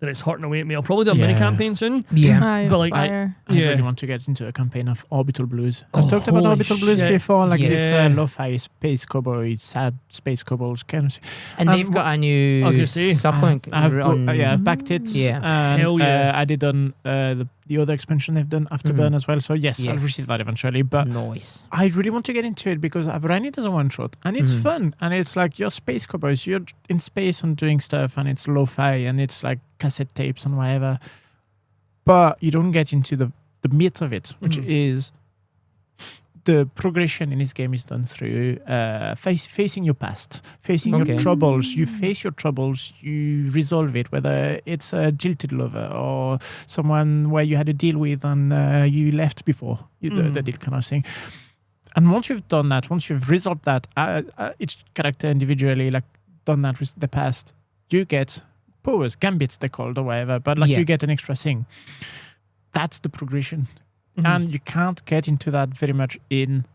That it's hurting away at me. I'll probably do a mini campaign soon. But like I really want to get into a campaign of Orbital Blues. I've talked about Orbital Blues before, like this lo-fi space cowboy, sad space cowboys kind of thing. And they've got a new supplement. I've backed it. Hell yeah. I did on the other expansion they've done, Afterburn as well. So yes, I'll receive that eventually. But I really want to get into it because I've run it as a one shot and it's fun. And it's like you're space cowboys, you're in space and doing stuff, and it's lo-fi and it's like cassette tapes and whatever. But you don't get into the meat of it, which is the progression in this game is done through facing your past, facing your troubles. You face your troubles, you resolve it, whether it's a jilted lover or someone where you had a deal with and you left before the deal kind of thing. And once you've done that, once you've resolved that, each character individually, like done that with the past, you get powers, gambits they're called or whatever, but like you get an extra thing. that's the progression. Mhm. And you can't get into that very much in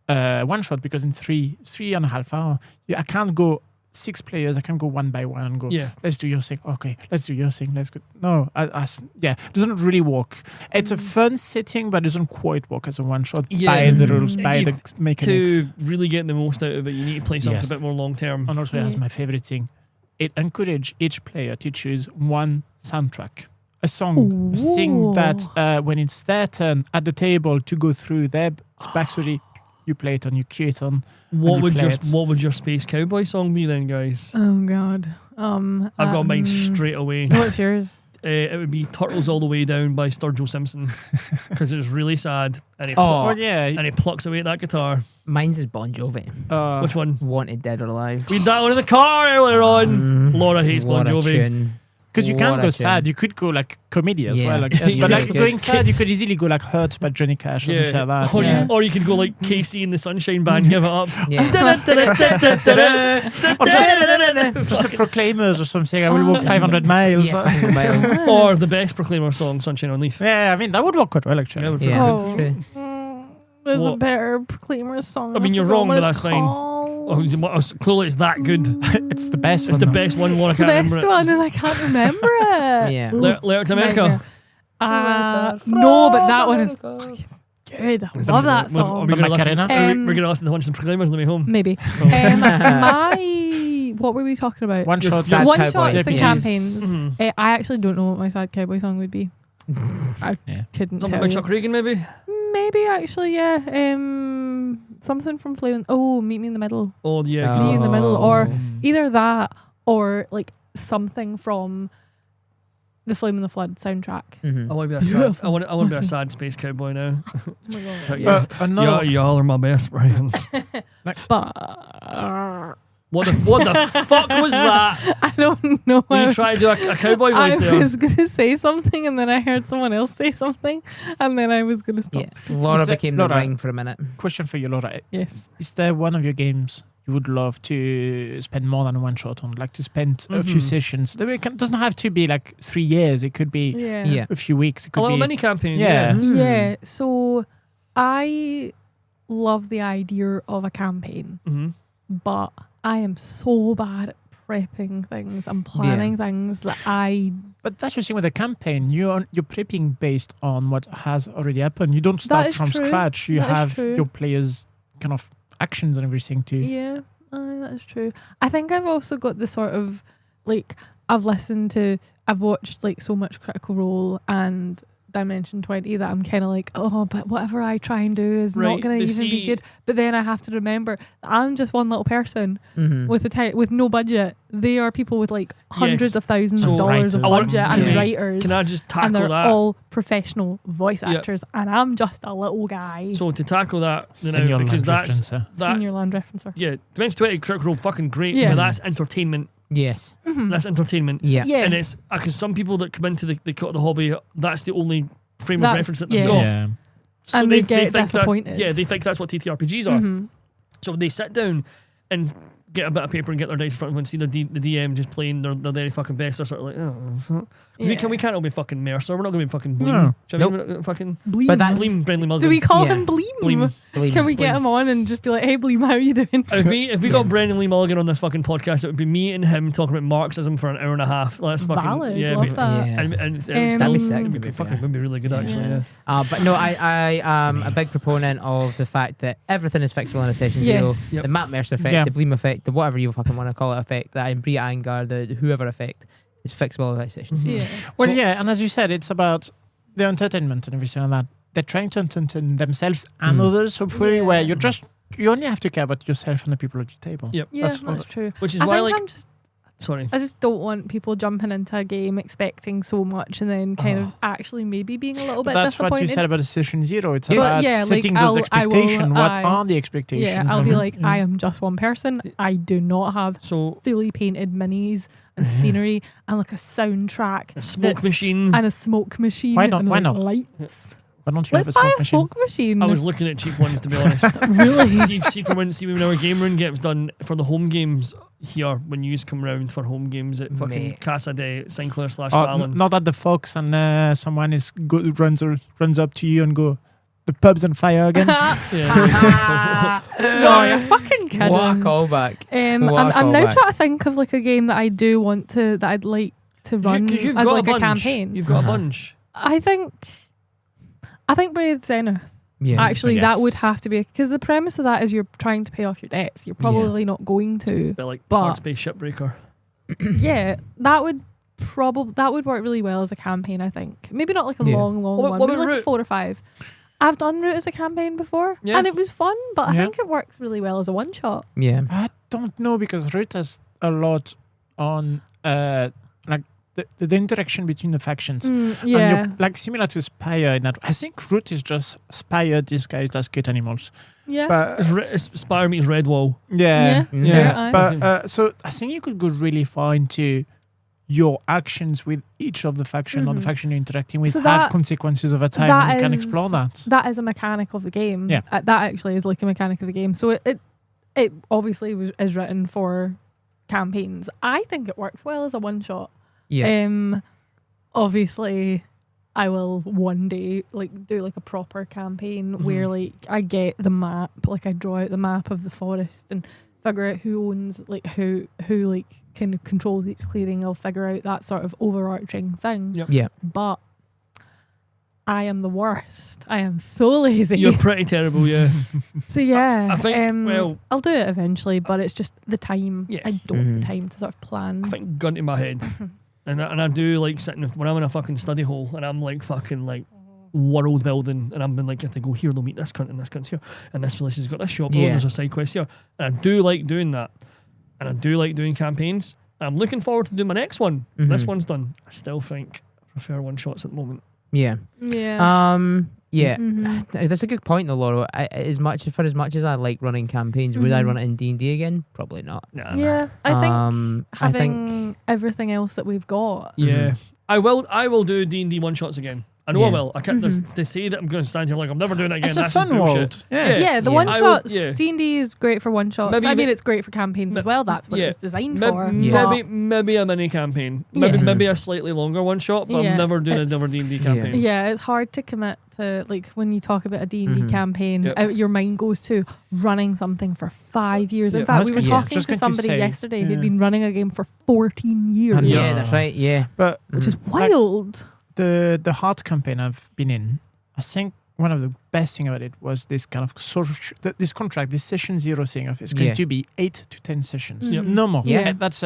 one shot, because in 3.5 hours, I can't go 6 players. I can't go one by one and go, Yeah. let's do your thing. Okay, let's do your thing. Let's go. No, it doesn't really work. It's a fun setting, but it doesn't quite work as a one shot by the rules, by the mechanics. To really get the most out of it, you need to play something Yes. a bit more long term. And also, as my favorite thing, it encourages each player to choose one soundtrack, a song, a thing that when it's their turn at the table to go through their backstory, you play it on, you cue it on. What would your Space Cowboy song be then, guys? Oh God. I've got mine straight away. What's yours? It would be Turtles All the Way Down by Sturgill Simpson, because it's really sad, and he plucks away at that guitar. Mine's is Bon Jovi. Which one? Wanted Dead or Alive. We had that one in the car earlier on. Laura hates Bon Jovi. Because you can't go sad. You could go like comedy as well, I guess. But like going sad, you could easily go like Hurt by Johnny Cash or something like that. Or you could go like Casey and the Sunshine Band, Give It Up. Or just the Proclaimers or something. I will walk 500 miles. Yeah, 500 miles. Or the best Proclaimer song, Sunshine on Leaf. Yeah, I mean, that would work quite well, actually. Yeah, would There's a What? better Proclaimer song. I mean, you're forgot wrong, what but it's that's fine. called. Clearly it's that good. It's the best It's one. the though. best one. I The can't remember best it. one, and I can't remember it. Yeah. Later to America. No, but that one is fucking good. I love that Are song. we going to listen? Um, We're going to listen to some Proclaimers on the way home. Maybe. What were we talking about? One shot. Sad One Cowboy. shots and RPGs. campaigns. Mhm. I actually don't know what my sad cowboy song would be. I couldn't Something tell by you. Chuck Reagan, maybe. Maybe actually, yeah. Something from Flame. Oh, Meet Me in the Middle. Oh yeah. Me in the Middle, or Oh. either that or like something from the Flame and the Flood soundtrack. Mhm. I want to be a sad. I want to be a sad space cowboy now. Oh my God, But yes. y'all are my best friends. But What the fuck was that? I don't know. You try to do a cowboy I voice there. was gonna say something and then I heard someone else say something and then I was gonna stop. Yeah. Laura Is it- became the Laura? ring for a minute. Question for you, Laura. Yes. Is there one of your games you would love to spend more than one shot on? Like to spend a few Mhm. sessions? It doesn't have to be like 3 years. It could be Yeah. Yeah. a few weeks. It A could little be mini campaign. Yeah. Yeah. Yeah. So I love the idea of a campaign, Mhm. but I am so bad at prepping things and planning things that I But that's the thing with a campaign. You're prepping based on what has already happened. You don't start is from true. scratch. You That is have true. your players' kind of actions and everything too. Yeah, that's true. I think I've also got the sort of like I've watched like so much Critical Role and Dimension 20 that I'm kind of like, oh, but whatever I try and do is not Right, going to they even be see- good. But then I have to remember that I'm just one little person Mhm. with no budget. They are people with like hundreds Yes. of thousands So of dollars of writers. budget Can and I- writers. Can I just and tackle they're that? all professional voice Yep. actors, and I'm just a little guy. So to tackle that, Senior because line that's referencer. that. Senior land referencer. Yeah, Dimension 20 Critical Role fucking great, Yeah. but that's entertainment. Yes. Mhm. That's entertainment. Yeah. Yeah. And it's because some people that come into the hobby, that's the only frame of That's- reference that they've yeah. got. Yeah. So And they get think that's- disappointed. Yeah, they think that's what TTRPGs are. Mhm. So they sit down and get a bit of paper and get their dice in front of them and see the DM just playing their very fucking best. They're sort of like, oh, we can't all be fucking Mercer. We're not going to be fucking Bleem. No. Do you know what I mean? We're not gonna fucking Bleem. But that's- Bleem, Brendan Mulligan. Do we call Yeah. him Bleem? Bleem. Believe Can me. we get him on and just be like, hey Bleem, how are you doing? If we got Brendan Lee Mulligan on this fucking podcast, it would be me and him talking about Marxism for an hour and a half. That's fucking Valid, yeah, love be- that. Yeah. and Um, That'd be sick. It'd be fucking would be really good actually. Yeah. Yeah. But no, I am a big proponent of the fact that everything is fixable in a session zero. Yes. Yep. The Matt Mercer effect, Yeah. the Bleem effect, the whatever you fucking want to call it effect, the Brie Anger, the whoever effect is fixable in a session zero. Yeah. Well, So- yeah, and as you said, it's about the entertainment and everything like that. They're trying to entertain themselves and Mm. others, hopefully, Yeah. where you only have to care about yourself and the people at your table. Yep. Yeah, That's that's, what- true. Which is I why think like I'm just sorry. I just don't want people jumping into a game expecting so much and then kind Oh. of actually maybe being a little But bit that's disappointed. what you said about the session zero. It's But about yeah, like, setting those I will- expectations. What I- are the expectations? Yeah, I'll be and- like, I am just one person. I do not have So fully painted minis and scenery and like a soundtrack a smoke that's- machine. and a smoke machine Why not? and Why like not? lights. Why don't you Let's have a buy smoke a machine? smoke machine. I was looking at cheap ones, to be honest. Really? see when our game run gets done for the home games here, when you come round for home games at fucking Mate. Casa de Sinclair / Oh, Fallon. not at the Fox and someone runs up to you and go, the pub's on fire again. Yeah. Sorry, I'm fucking kidding. What a callback. I'm now trying to think of like a game that I do want to, that I'd like to run Because you've as got like a a bunch. campaign. You've got a bunch. I think Brave Zenith. Yeah. Actually, that would Yes. have to be, because the premise of that is you're trying to pay off your debts. You're probably not going to. Bit like But- Parks Bay Shipbreaker. Yeah, that would work really well as a campaign. I think maybe not like a Yeah. long What one, about maybe like Root? 4 or 5. I've done Root as a campaign before, Yeah. and it was fun. But I Yeah. think it works really well as a one shot. Yeah. I don't know, because Root has a lot on like the interaction between the factions. And Yeah, you're, like similar to Spire in that. I think Root is just Spire disguised as kit animals. yeah. But It's Spire meets Redwall. yeah. Yeah. Fair eye. But so I think you could go really far into your actions with each of the faction or the Mhm. faction you're interacting with So have that- consequences over time, that and you can is- explore that. That is a mechanic of the game. Yeah. That actually is like a mechanic of the game. So it obviously is written for campaigns. I think it works well as a one shot. Yeah. Obviously I will one day like do like a proper campaign where like I get the map, like I draw out the map of the forest and figure out who owns, like who like can control each clearing. I'll figure out that sort of overarching thing. Yep. Yeah. But I am the worst. I am so lazy. You're pretty terrible, yeah. So yeah, I think, well- I'll do it eventually, but it's just the time. Yeah. I don't have Mhm. the time to sort of plan. I think gun to my head. And I do like sitting, when I'm in a fucking study hall and I'm like fucking like world building and I'm been like, if they go here, they'll meet this cunt and this cunt's here. And this place has got this shop, Yeah. there's a side quest here. And I do like doing that. And I do like doing campaigns. And I'm looking forward to doing my next one. This Mhm. one's done. I still think I prefer one shots at the moment. Yeah. Yeah. Yeah. Mhm. That's a good point, though, Laura. As much as I like running campaigns, would I Mhm. run it in D&D again? Probably not. Nah, Yeah, I think I think having everything else that we've got. Yeah. Mhm. I will do D&D one shots again. I know I Yeah. will. I can't Mhm. to say that I'm going to stand here like I'm never doing it again. It's a That's fun just bullshit. world. Yeah. Yeah, the Yeah. one I will- shots. yeah. D&D is great for one shots. Maybe I mean, even- it's great for campaigns as well. That's what yeah. it's designed Maybe, for. Yeah. But- maybe a mini campaign. Yeah. Maybe a slightly longer one shot, but Yeah, I'm never doing it's- another D&D campaign. Yeah, it's hard to commit to, like, when you talk about a D&D Mhm. campaign, Yep. your mind goes to running something for 5 years. In Yep. fact, was we were going to- talking just to going to somebody say, yesterday yeah. who'd been running a game for 14 years. And Yeah, Yeah. that's right. Yeah. But Which is Like- wild. the heart campaign I've been in, I think one of the best thing about it was this kind of this contract, this session 0 thing of it's going Yeah. to be 8 to 10 sessions, Yep. no more. Yeah. That's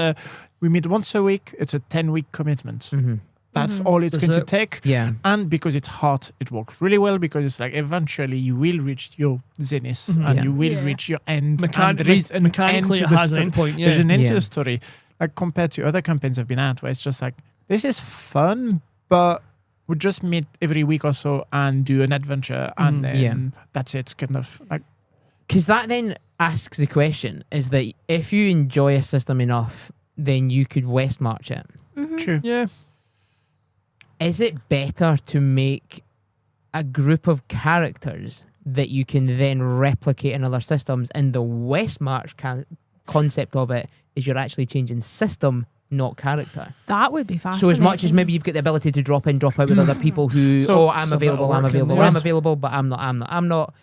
we meet once a week. It's a 10-week commitment. Mm-hmm. That's Mhm. all it's That's going it. to take. Yeah. And because it's hard, it works really well because it's like eventually you will reach your zenith Mhm. and Yeah. you will Yeah. reach your end. and there is an end mechanically to it the has an story. end point. Yeah. There's an end to Yeah. the story, like compared to other campaigns I've been at, where it's just like this is fun, but we just meet every week or so and do an adventure, and Mhm. then Yeah. that's it. Kind of like Because that then asks the question: is that if you enjoy a system enough, then you could West March it. Mhm. true. Yeah. Is it better to make a group of characters that you can then replicate in other systems? And the West March concept of it is you're actually changing system, not character. That would be fascinating. So as much as maybe you've got the ability to drop in, drop out with other people who, So- I'm so available, that'll I'm work in available, there. I'm available, but I'm not.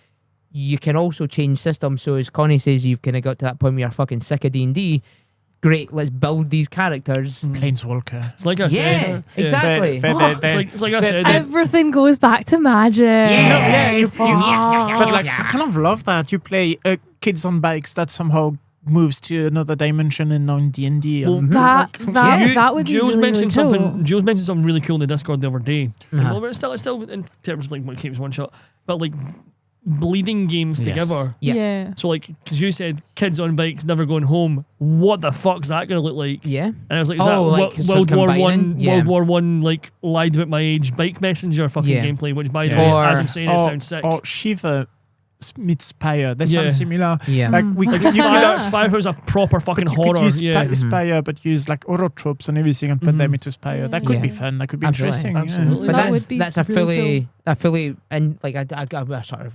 You can also change systems. So as Connie says, you've kind of got to that point where you're fucking sick of D&D. Great, let's build these characters. Mm. Planeswalker. It's like I Yeah, said. exactly. It's like I said. everything goes back to magic. But like, I kind of love that you play kids on bikes that somehow moves to another dimension and on D&D. Well, That would be Jules really, mentioned really something. cool. Jules mentioned something really cool in the Discord the other day. Uh-huh. Well, it's still in terms of like what keeps one shot, but like bleeding games Yes. together. Yeah. Yeah. So like, because you said kids on bikes never going home. What the fuck's that gonna look like? Yeah. And I was like, is Oh, that like, so World War combining? One? Yeah. World War One like lied about my age bike messenger fucking Yeah. gameplay. Which by the Yeah. way, Or- as I'm saying, it sounds sick. Or Shiva meets Spire. They Yeah. sound similar. Yeah. Like we Like could, you could, Spire was a proper fucking but you horror. could use Yeah. Spire, but use like horror tropes and everything and put them into Spire. That could be Yeah. fun. That could be Absolutely. interesting. Absolutely. But That that's, would be that's a really fully and like a sort of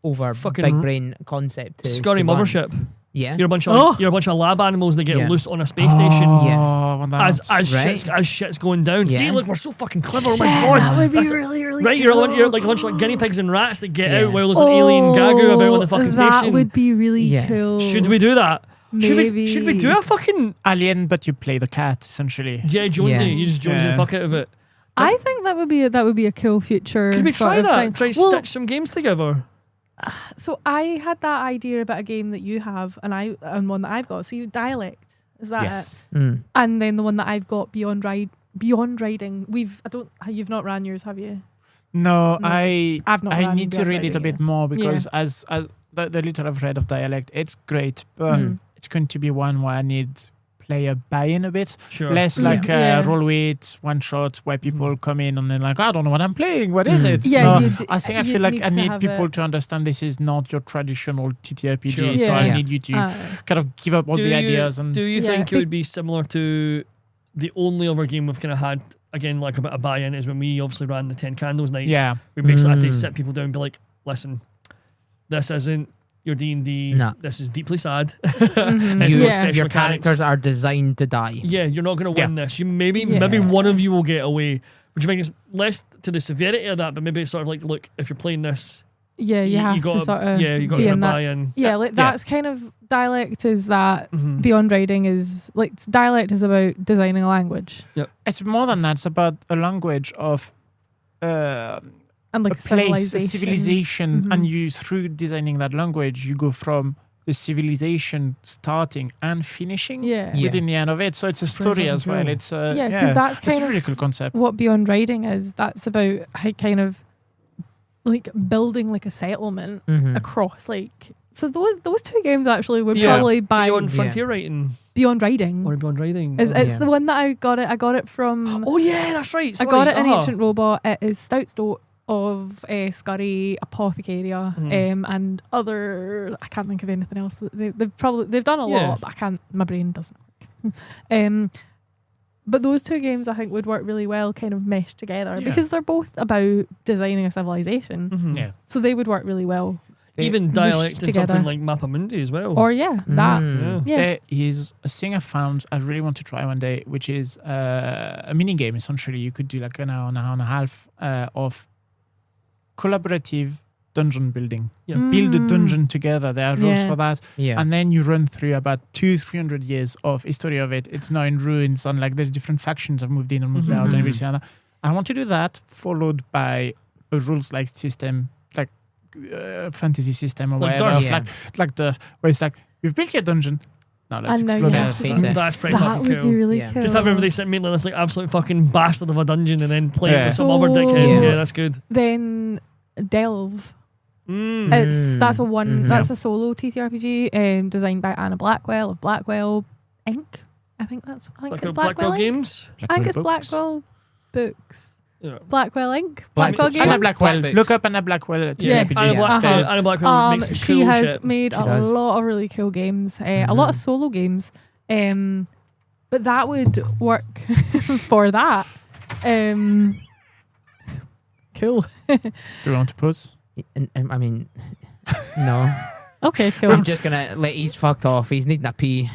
over Fucking big brain concept. Scurry to run. mothership. Yeah. You're a bunch of Oh. you're a bunch of lab animals that get Yeah. loose on a space station. Oh, As Right. shit's going down. See, Yeah. look, we're so fucking clever. Oh my Yeah, god, that would be That's- really, really right? cool. You're like a bunch of like guinea pigs and rats that get Yeah. out while there's an alien gagoo about on the fucking that station. would be really Yeah. cool. Should we do that? Maybe. Should we do a fucking Alien, but you play the cat essentially. Jonesy? Yeah. You just Jonesy the Yeah. fuck out of it. I think that would be a cool future. Could we sort try of that? thing. Try Well, stitch some games together. So I had that idea about a game that you have, and one that I've got. So you dialect, is that Yes. Mm. And then the one that I've got, Beyond Riding. You've not ran yours, have you? No, No. I I've not. ran need to Beyond read it a Riding bit yet. more because as the little I've read of dialect, it's great, but Mm. it's going to be one where I need player buy-in a bit. Sure. Less Yeah. like Yeah. roll with one shot where people come in and they're like, I don't know what I'm playing. What is Mm. it? Yeah, No, you'd- I think I you'd feel like need I to need have people it. to understand this is not your traditional TTRPG. Sure. So Yeah. I Yeah. need you to Uh, kind of give up all Do the you- ideas and Do you Yeah. think it would be similar to the only other game we've kind of had again like a bit of buy-in is when we obviously ran the 10 Candles nights? yeah. We basically had to Mm. sit people down and be like, listen, this isn't your D&D. No. This is deeply sad. Mhm. It's got Yeah. special Your mechanics. characters are designed to die. Yeah, you're not going to win this. You maybe Yeah. one of you will get away. Which I think is less to the severity of that, but maybe it's sort of like, look, if you're playing this, yeah, you have gotta, to sort of you got be to in that. buy in. Yeah, like that's kind of dialect is that Mhm. Beyond Riding is like dialect is about designing a language It's more than that. It's about a language of and like a place, a civilization. civilization, Mhm. and you through designing that language, you go from the civilization starting and finishing Yeah. Yeah. within the end of it. So it's a story fucking as well. cool. It's Yeah, 'cause that's it's kind a really of cool concept. What Beyond Riding is, that's about how kind of like building like a settlement Mhm. across like so those two games actually would Yeah. probably buy Beyond Yeah. Frontier Writing Beyond Riding. or Beyond Riding. It's Oh. the one that I got it from Oh yeah, that's right. I got it in Sorry. Ancient Robot. It is Stoutstote of Scurry, Apothecaria, Mhm. and other. I can't think of anything else. They've done a Yeah. lot, but I can't. My brain doesn't work. But those two games I think would work really well, kind of meshed together Yeah. because they're both about designing a civilization. Mhm. Yeah. So they would work really well. Even mushed dialect and together. something like Mapamundi as well. Or that. Mm. Yeah. There is a thing I found I really want to try one day, which is a mini game. Essentially, you could do like an hour and a half of collaborative dungeon building. Yeah. Build a Mm. dungeon together. There are rules Yeah. for that, Yeah. and then you run through about 200-300 years of history of it. It's now in ruins, and like there's different factions have moved in and moved out, and Mhm. everything like that. I want to do that, followed by a rules-like system, like fantasy system or Like whatever, Dark. Yeah. like the where it's like you've built your dungeon. Now let's And now explode you Yeah, have it. to face it. That's pretty That fucking would cool. be really Yeah. cool. Just have everybody sit making this like absolute fucking bastard of a dungeon and then play it with some other So- dickhead. Yeah. Yeah, that's good. Then Delve. Mm. That's a one. Mhm. That's a solo TTRPG designed by Anna Blackwell of Blackwell Inc. I think Like it's a Blackwell Blackwell Inc. Games. I think it's Books. Blackwell Books. Yeah. Blackwell Inc. Black- Blackwell Anna Games. Anna Blackwell. Black Look up Anna Blackwell. Yeah, Yes. Anna Blackwell, Uh-huh. Anna Blackwell makes some She cool has shit. made She a does. lot of really cool games. A lot of solo games. But that would work for that. Cool. Do you want to pause? I mean, no. Okay, cool. I'm just gonna let he's fucked off. He's needing a pee.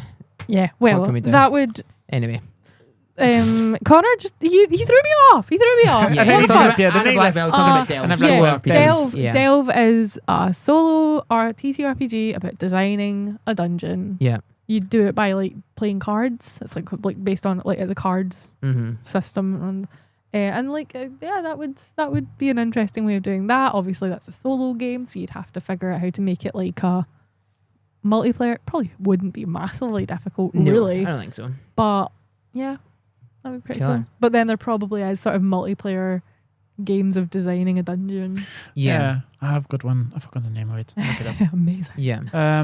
Yeah, What well, can we do? that would. Anyway. Connor just he threw me off. He threw me off. Yeah, What he's the talking fuck? Yeah, about the Anna name Blackwell, left. talking about Anna Delve. Blackwell. Yeah, Delve. Delve. Yeah. Delve is a solo or a TTRPG about designing a dungeon. Yeah. You do it by like playing cards. It's like based on like the cards Mm-hmm. system and yeah, that would be an interesting way of doing that. Obviously, that's a solo game, so you'd have to figure out how to make it like a multiplayer. Probably wouldn't be massively difficult, really. I don't think so. But yeah, that would be pretty Killer. cool. But then there probably is sort of multiplayer games of designing a dungeon. Yeah. I have got one. I forgot the name of it. Look it up. Amazing. Yeah.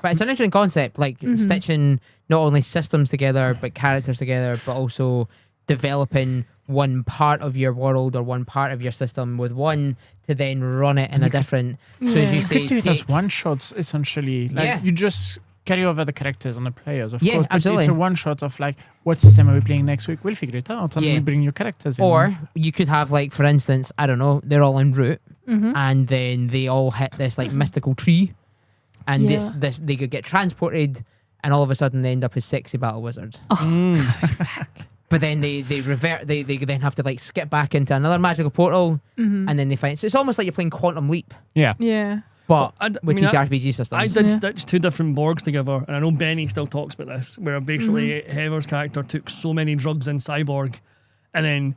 But it's an interesting concept, like Mhm. stitching not only systems together, but characters together, but also developing one part of your world or one part of your system with one to then run it in a different. So as you You say, could do it as one shots essentially. Like Yeah. you just carry over the characters and the players, of Yeah, course. But absolutely. it's a one shot of like, what system are we playing next week? We'll figure it out, and Yeah. we bring your characters in. or you could have like, for instance, I don't know, they're all en route, and then they all hit this like mystical tree, and Yeah. this they could get transported, and all of a sudden they end up as sexy battle wizards. But then they revert. They then have to like skip back into another magical portal, and then they find. So it's almost like you're playing Quantum Leap, Yeah. but I with mean, TTRPG systems. I did Yeah. stitch two different Borgs together, and I know Benny still talks about this, where basically Heather's character took so many drugs in Cyborg, and then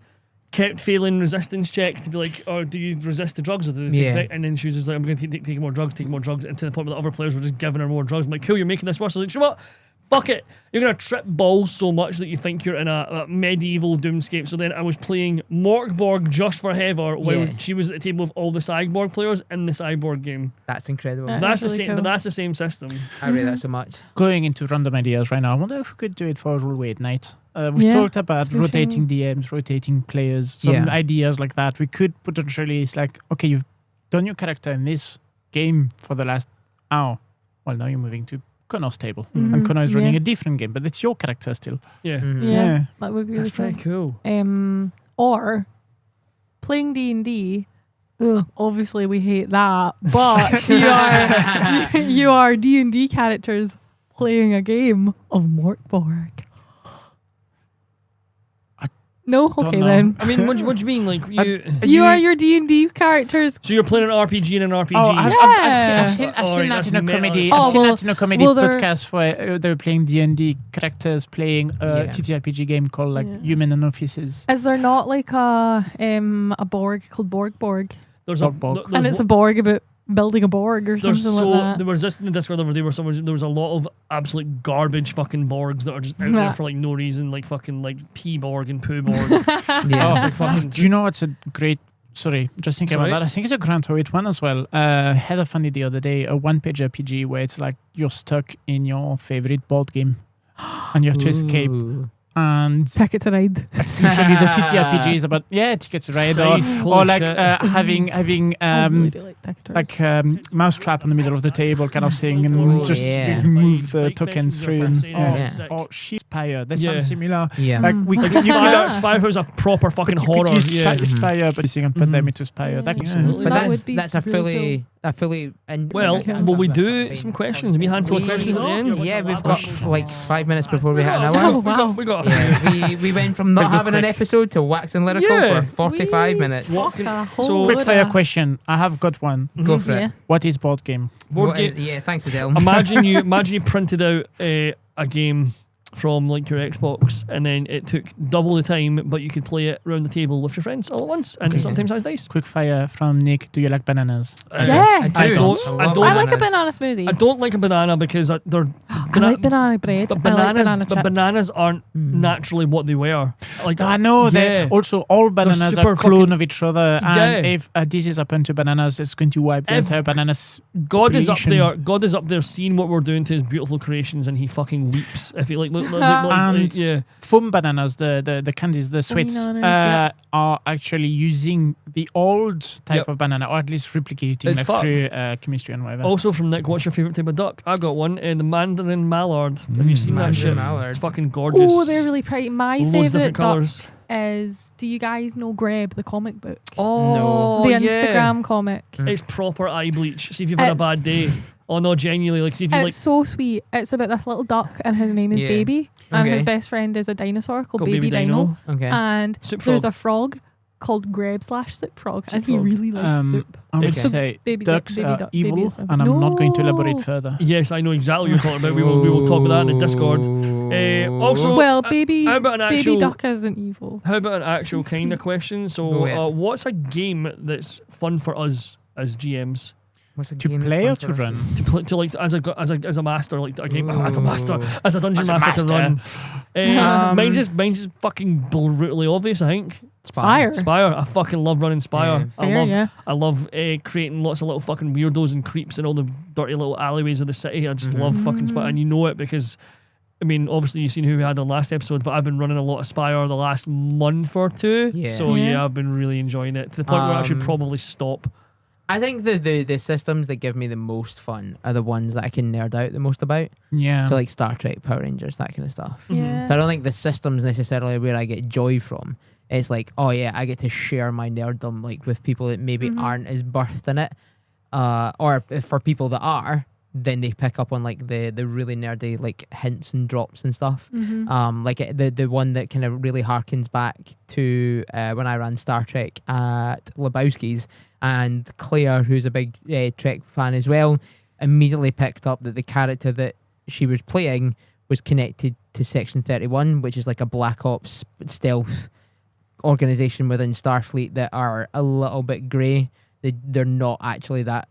kept failing resistance checks to be like, oh, do you resist the drugs or do they take Yeah. effect? And then she was just like, I'm going to take more drugs, and to the point where the other players were just giving her more drugs. I'm like, cool, you're making this worse. I was like, you know what? Fuck it. You're going to trip balls so much that you think you're in a medieval doomscape. So then I was playing Morkborg just for Heather while Yeah. she was at the table with all the Cyborg players in the Cyborg game. That's incredible. That That's is the really same, cool. but that's the same system. I rate that so much. Going into random ideas right now, I wonder if we could do it for Rule Weight Night. We've Yeah, talked about switching. rotating DMs, rotating players, some Yeah. ideas like that. We could potentially, it's like, okay, you've done your character in this game for the last hour. Well, now you're moving to Connor's table. And Connor is running a different game, but it's your character still. Yeah. Mhm. Yeah. That would be really That's pretty cool. cool. Or playing D&D. Obviously, we hate that, but you are D&D characters playing a game of Morkborg. No, don't okay know. then. I mean, what do you mean? Like, You are your D&D characters. So you're playing an RPG in an RPG? Oh, Yeah. I've seen Oh, that that's in a meta. comedy. Oh, I've seen well- that in a comedy well, they're- podcast where they were playing D&D characters playing a Yeah. TTRPG game called like Yeah. Human and Offices. Is there not like a Borg called Borg? There's Borg. there's And it's a Borg about building a Borg or There's something so like that. there was just in the Discord the other day where there was a lot of absolute garbage fucking Borgs that are just out there Yeah. for like no reason, like fucking like pee Borg and poo Borg. Yeah. Like fucking. Do you know what's a great... Sorry, just thinking Sorry? about that. I think it's a Grand Hoyt one as well. Heather found it the other day, a one-page RPG where it's like you're stuck in your favorite board game and you have to escape. Ooh. And Ticket to Ride. it's literally the TTRPG is about, Ticket to Ride or, Safe, or holy like shit. having I really do like Ticket to Ride. like mousetrap in the middle of the table kind of thing, and Oh, just yeah. move the Like tokens through. Messenger And, for Yeah. sick. oh, she's Spire. They Yeah. sound similar. Yeah. Like we Like could, you could, Spire, Spire was a proper fucking but you horror. could use Yeah. Spire, but you can put them Mhm. into Spire. Yeah. That, Absolutely. But That that's, would be that's a really fully and Well, Okay. will we do some questions? A wee handful of questions at the end? Yeah, we've got like 5 minutes before we hit an Oh, hour. wow. We got a few. Yeah, we went from not We'll go having an quick. episode to waxing lyrical Yeah. for 45 We minutes. talk a whole So- load quick fire of- question. I have got one. Go for Yeah. it. What is board game? Board What game. is- yeah, thanks Adele. Imagine you printed out a game from like your Xbox, and then it took double the time, but you could play it around the table with your friends all at once, and it Okay. sometimes has dice. Quick fire from Nick. Do you like bananas? Yeah. I I do. don't- love I don't- I like a bananas. banana smoothie. I don't like a banana because they're I like banana bread. but I like bananas, banana but chips. bananas aren't Mm. naturally what they were. Like I know yeah. that also all bananas super are clone fucking- of each other, and Yeah. if a disease happen to bananas, it's going to wipe the Ev- entire bananas. God is up population. there. God is up there seeing what we're doing to his beautiful creations, and he fucking weeps if he like look And yeah. Foam bananas, the candies, the sweets, Bananas, yeah. are actually using the old type Yep. of banana, or at least replicating It's it fucked. through chemistry and whatever. Also from Nick, what's your favorite type of duck? I got one, the Mandarin Mallard. Have you seen that Mandarin shit? Mallard. It's fucking gorgeous. Oh, they're really pretty. My Loads of favorite different duck colours. is. Do you guys know Greb, the comic book? Oh, The yeah. Instagram comic. It's proper eye bleach. See if you've had a It's- bad day. Oh no, genuinely, like see if you It's like. so sweet. It's about this little duck, and his name is Yeah. Baby, and his Okay. best friend is a dinosaur called Go Baby Dino. Okay. And Soup there's frog. a frog called Greb / Soup Frog, and Soup he frog. really likes soup. I would It's- say Baby ducks baby are duck, baby evil, is my- and I'm not going to elaborate No. further. Yes, I know exactly what you're talking about. We will talk about that in the Discord. Also, Well, uh, baby how about an baby actual- duck isn't evil. How about an actual He's kind of sweet. question? Go So, ahead. what's a game that's fun for us as GMs What's a To game play or that's to fun for us? run? to play to like as a master, like a game as a master, Ooh. as a dungeon As a master, to run? Mine's just fucking brutally obvious. I think Spire. Spire. I fucking love running Spire. Yeah. Fair, I love creating lots of little fucking weirdos and creeps in all the dirty little alleyways of the city. I just love fucking Spire, and you know it because I mean, obviously you've seen who we had on last episode, but I've been running a lot of Spire the last month or two. Yeah. So Yeah. I've been really enjoying it to the point where I should probably stop. I think the systems that give me the most fun are the ones that I can nerd out the most about. Yeah. So like Star Trek, Power Rangers, that kind of stuff. Yeah. So I don't think the system's necessarily where I get joy from. It's like, oh yeah, I get to share my nerddom like with people that maybe aren't as birthed in it, or if for people that are, then they pick up on like the really nerdy like hints and drops and stuff. Like the one that kind of really harkens back to when I ran Star Trek at Lebowski's, and Claire, who's a big Trek fan as well, immediately picked up that the character that she was playing was connected to Section 31, which is like a Black Ops stealth organization within Starfleet that are a little bit grey. They're not actually that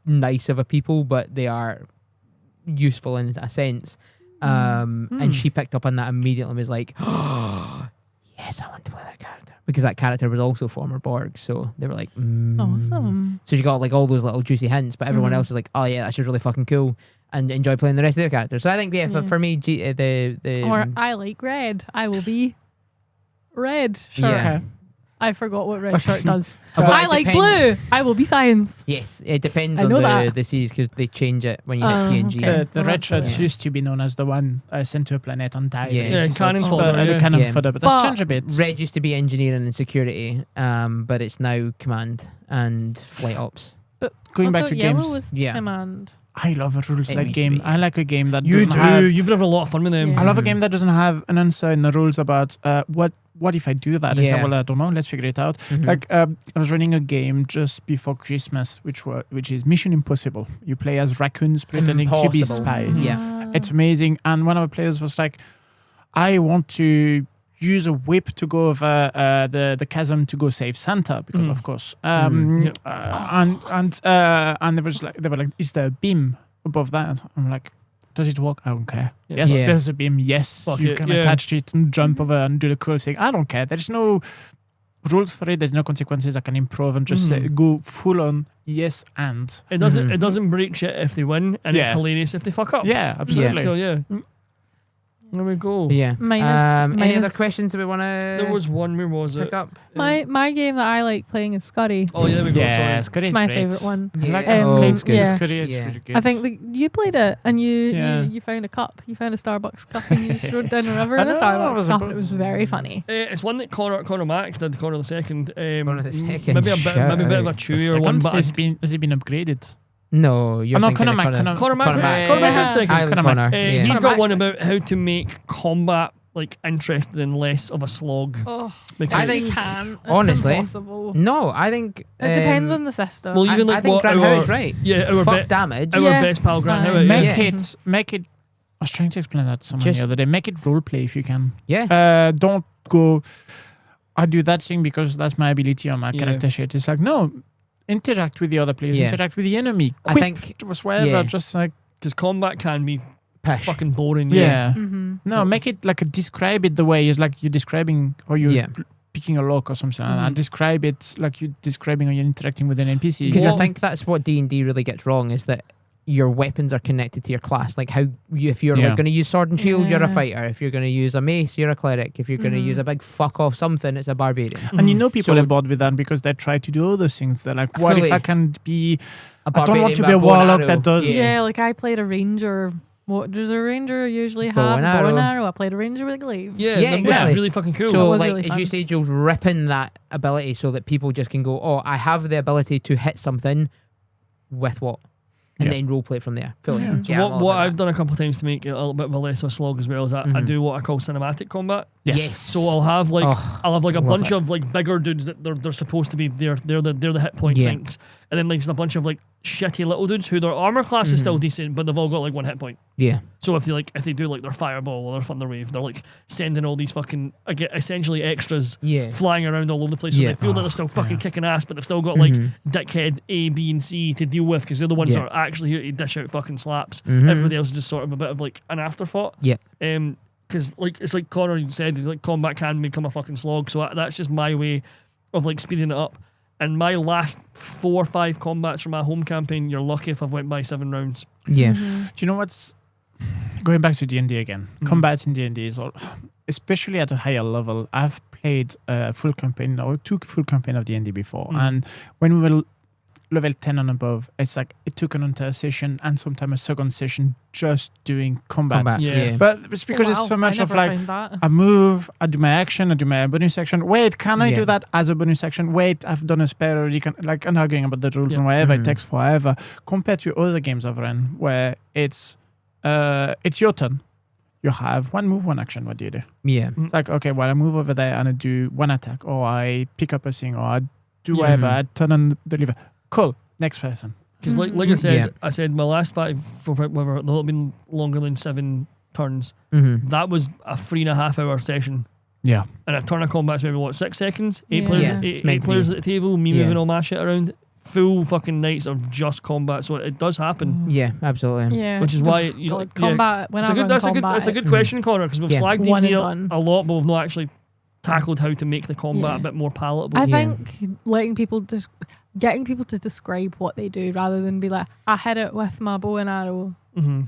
nice of a people, but they are useful in a sense. And she picked up on that immediately and was like, oh, yes, I want to play that character. Because that character was also former Borg, so they were like, Awesome. So you got like all those little juicy hints, but everyone else is like, oh yeah, that's just really fucking cool, and enjoy playing the rest of their characters. So I think for me, Or I like red. I will be red shirt. Yeah. Okay. I forgot what red shirt does. Well, I it like depends. blue. I will be science. Yes, it depends I on know that. the series because they change it when you hit Oh, TNG. okay. The Well, red that's shirts right. used to be known as the one sent to a planet on time. Yeah. Yeah, cannon fodder, The yeah. cannon Yeah. fodder, but But that's changed a bit. Red used to be engineering and security, but it's now command and flight ops. But Going I back thought to yellow games. was Yeah. command. I love a rules It like used to game. be. I like a game that You doesn't do. have. You've been having a lot of fun with them. Yeah. I love a game that doesn't have an answer in the rules about what if I do that? I Yeah. said, well, I don't know. Let's figure it out. Mhm. Like I was running a game just before Christmas, which is Mission Impossible. You play as raccoons pretending to be Impossible. spies. Yeah. It's amazing. And one of the players was like, I want to use a whip to go over the chasm to go save Santa because of course. And they were like, is there a beam above that? I'm like, does it work? I don't care. Yeah. Yes, Yeah. there's a beam. Yes, Fuck you it, can yeah. attach it and jump over and do the cool thing. I don't care. There's no rules for it. There's no consequences. I can improve and just go full on yes and. It doesn't break shit if they win, and it's Yeah. hilarious if they fuck up. Yeah, absolutely. So, yeah. There we go. Yeah. Any Any other minus- questions that we want to There was one. Where was it? pick up? My game that I like playing is Scuddy. Oh yeah, there we go. Yeah, Sorry. Scuddy It's is my great. favourite one. I like Oh, playing it's good. yeah. Scuddy. It's Yeah. really good. I think you played it and Yeah. you found a cup. You found a Starbucks cup and you just rode down the river I in a know, it Starbucks was cup. a And it was very funny. It's one that Connor Mack did. Connor the second. Connor the second, Maybe a bit of a shout. chewier one, but has he been upgraded? No, you're no, thinking Conor of Mack, Connor. Connor Mack. Mack. Connor Mack is Yeah. second. Island Connor Mack. Connor. Yeah. He's Connor got Mack's one the- about how to make combat like interesting and less of a slog. Oh, Because I think- you can. It's honestly, impossible. No, I think It depends on the system. Well, even I like think what Grant our, Howe's right. yeah, our, Fuck damage. our Yeah. best pal Grant Aye. Howe. Make Yeah. Yeah. it. I was trying to explain that to someone Just- the other day. Make it role play if you can. Yeah. Don't go. I do that thing because that's my ability on my Yeah. character sheet. It's like no, interact with the other players. Yeah. Interact with the enemy. I Quip, think- just whatever. yeah. Just like Because combat can be Pish. fucking boring. yeah. Mm-hmm. No, make it like describe it the way it's like you're describing or you're Yeah. picking a lock or something like that. Mhm. Describe it like you're describing or you're interacting with an NPC. Because I What- think that's what D&D really gets wrong is that your weapons are connected to your class. Like how if you're Yeah. like going to use sword and shield, you're a Yeah. fighter. If you're going to use a mace, you're a cleric. If you're going to Mhm. use a big fuck off something, it's a barbarian. And you know people So- are bored with that because they try to do all those things. They're like, what Fully. if I can be... A I don't want to barbarian be a with bow and warlock arrow. that does- Yeah, like I played a ranger. What does a ranger usually have? Bow and Bow and arrow. arrow. I played a ranger with a glaive. Yeah, Yeah, which exactly. is really fucking cool. So, was like, really as fun. you say, Jules, ripping that ability so that people just can go, oh, I have the ability to hit something with what? And Yeah. then roleplay from there. Fully. Yeah. So I'm all what about I've that. done a couple of times to make it a little bit of a less of a slog as well is that I Mhm. do what I call cinematic combat. Yes. So I'll have like Oh, I'll have like a love bunch it. of like bigger dudes that they're supposed to be they're the hit point Yeah. sinks, and then like just a bunch of like shitty little dudes who their armor class is still Mhm. decent, but they've all got like one hit point. Yeah. So if they do like their fireball or their thunder wave, they're like sending all these fucking essentially extras Yeah. flying around all over the place. So Yeah. they feel that Oh, they're still fucking yeah. kicking ass, but they've still got like Mhm. dickhead A, B, and C to deal with because they're the ones Yeah. that are actually here to dish out fucking slaps. Mhm. Everybody else is just sort of a bit of like an afterthought. Yeah. Because like it's like Connor said, like combat can become a fucking slog. So that's just my way of like speeding it up. And my last 4 or 5 combats from my home campaign, you're lucky if I've went by 7 rounds. Yeah. Mhm. Do you know what's going back to D&D again. Combat in D&D is all, especially at a higher level. I've played a full campaign or 2 full campaign of D&D before, and when we were level 10 and above, it's like it took an entire session and sometimes a second session just doing combat. Yeah. But it's because it's so much I of never like find that. I move, I do my action, I do my bonus action. Wait, can I do that as a bonus action? Wait, I've done a spell already. Like, I'm arguing about the rules and whatever. It takes forever compared to other games I've run where it's your turn. You have one move, one action. What do you do? Yeah. It's like, okay, well, I move over there and I do one attack, or I pick up a thing, or I do whatever. I turn on the lever. Cool. Next person. Because like I said, my last 5 for whatever, they'll have been longer than 7 turns. That was a 3.5 hour session. Yeah. And a turn of combat's maybe 6 seconds? 8 Yeah. players, Yeah. eight players at the table, me moving all my shit around. Full fucking nights of just combat, so it does happen. Yeah, absolutely. Yeah. Which is why you God, combat. When that's a good question, Connor, because we've flagged One and D&D done. a lot, but we've not actually tackled how to make the combat a bit more palatable. I think letting people getting people to describe what they do rather than be like, I hit it with my bow and arrow.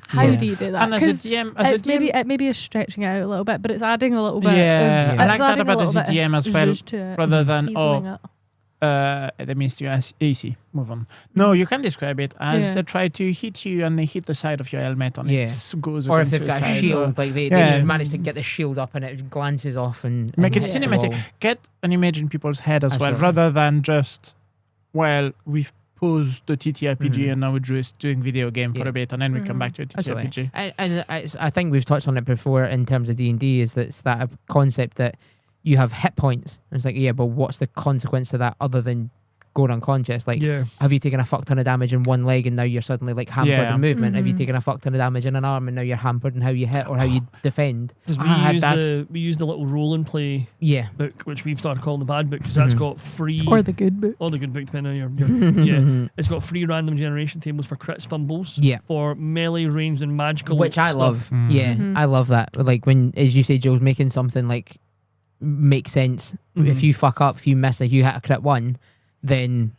How do you do that? And as a DM, maybe it's stretching it out a little bit, but it's adding a little bit. Yeah, of, I it's like that adding a about little the bit of DM as well, zhuzh to it, rather than seasoning it. that means you as AC. Move on. No, you can describe it as they try to hit you and they hit the side of your helmet and it goes or if against they've your got a side, shield, like they manage to get the shield up and it glances off and make it hits the cinematic. wall. Get an image in people's head as well, Absolutely. rather than just, well, we've paused the TTRPG and now we're just doing video game for a bit and then we come back to a TTRPG. And I think we've touched on it before in terms of D&D, is that it's that concept that you have hit points. And it's like, yeah, but what's the consequence of that other than going unconscious? Like, have you taken a fuck ton of damage in one leg and now you're suddenly like hampered in movement? Have you taken a fuck ton of damage in an arm and now you're hampered in how you hit or how you defend? Because we use the little roll and play book, which we've started calling the bad book, because that's got free or the good book, depending on your it's got free random generation tables for crits, fumbles, for melee, ranged and magical, which I stuff. love. I love that. Like when, as you say, Joe's making something like make sense. If you fuck up, if you miss, if you hit a crit 1, then,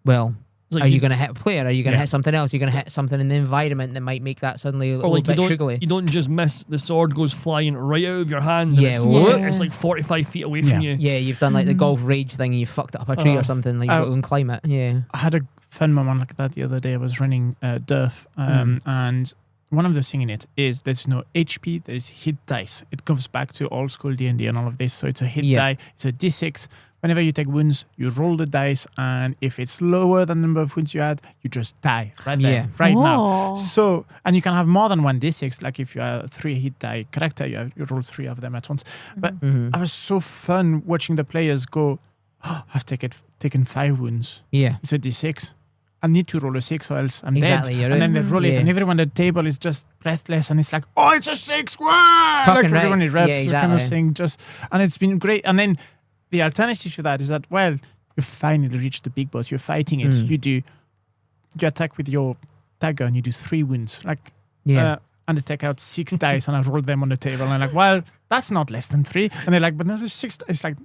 well, like are you going to hit a player? Are you going to hit something else? Are you going to hit something in the environment that might make that suddenly a little bit sugary? You don't just miss, the sword goes flying right out of your hand. Yeah, it's like 45 feet away from you. Yeah, you've done like the golf rage thing and you fucked it up a tree or something, like you've got to go and climb it. Yeah. I had a fun moment like that the other day. I was running Durf, and one of the things in it is there's no HP, there's hit dice. It goes back to old school D&D and all of this. So it's a hit die, it's a D6. Whenever you take wounds, you roll the dice, and if it's lower than the number of wounds you had, you just die right there, now. So, and you can have more than one D6. Like if you are a 3 hit die character, you roll 3 of them at once. But it was so fun watching the players go, I've taken 5 wounds. Yeah. It's a D6. I need to roll a 6 or else I'm Exactly, dead. And then they roll it, and everyone at the table is just breathless, and it's like, oh, it's a 6! Wow! Like everyone is reps, kind of thing. And it's been great. And then the alternative to that is that, well, you finally reach the big boss. You're fighting it. You attack with your dagger, and you do 3 wounds. Like, and they take out 6 dice, and I roll them on the table. And I'm like, well, that's not less than 3. And they're like, but no, there's 6. It's like,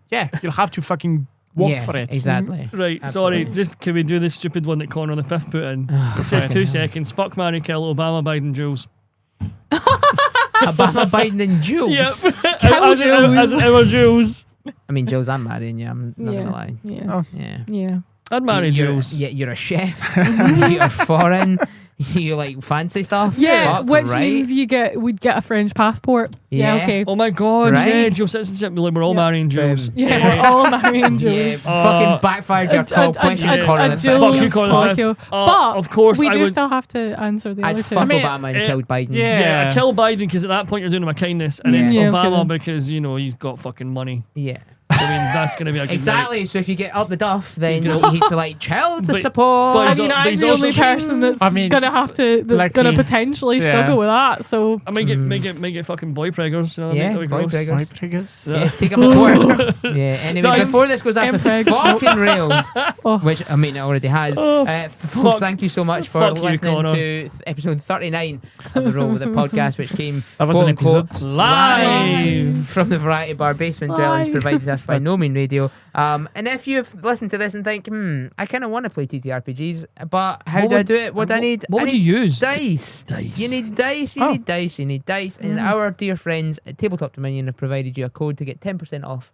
you'll have to fucking walk for it. Exactly. Right, Absolutely. sorry, just can we do this stupid one that Connor on the 5th put in? It says 2 seconds. Fuck, marry, kill, Obama, Biden, Jules. Obama, Biden and Jules? Yep. Kill Jules. As our Jules. I mean, Jules, I'm marrying you. I'm not going to lie. Yeah. I'd marry Jules. Yeah, you're a chef. You're foreign. You like fancy stuff. Yeah, Fuck, which right? means we'd get a French passport. Yeah, okay. Oh my God, Right? dual citizenship. We're all marrying Jules. Yeah, we're all marrying Jules. Yeah, fucking backfired your call question, Connor. Fuck you, But of course, we I do would still have to answer the I'd other two. fuck Obama and killed Biden. Yeah, I kill Biden because at that point you're doing him a kindness, and then Yeah, Obama okay. because he's got fucking money. Yeah. I mean, that's gonna be a good Exactly. night. So if you get up the duff, then He's he gonna- needs to like child But- support. but I mean, I'm he's the only also- person that's gonna have to, that's gonna potentially struggle with that. So I might get fucking boy preggers. You know, Yeah, that'd be boy gross. preggers. Yeah. Yeah, take him to court. Yeah. Anyway, Guys, before this goes off the Impreg. fucking rails, Oh. which I mean it already has. Oh, Folks, thank you so much for fuck you, listening Connor. to episode 39 of the Roll With It podcast, which came That was an quote, unquote, episode live from the Variety Bar Basement Dwellings, Live. provided us podcast by No Mean Radio. And if you've listened to this and think, I kind of want to play TTRPGs, but how do I do it? What do I need? What I would need you use? Dice. You need dice. You need dice. You need dice. And our dear friends at Tabletop Dominion have provided you a code to get 10% off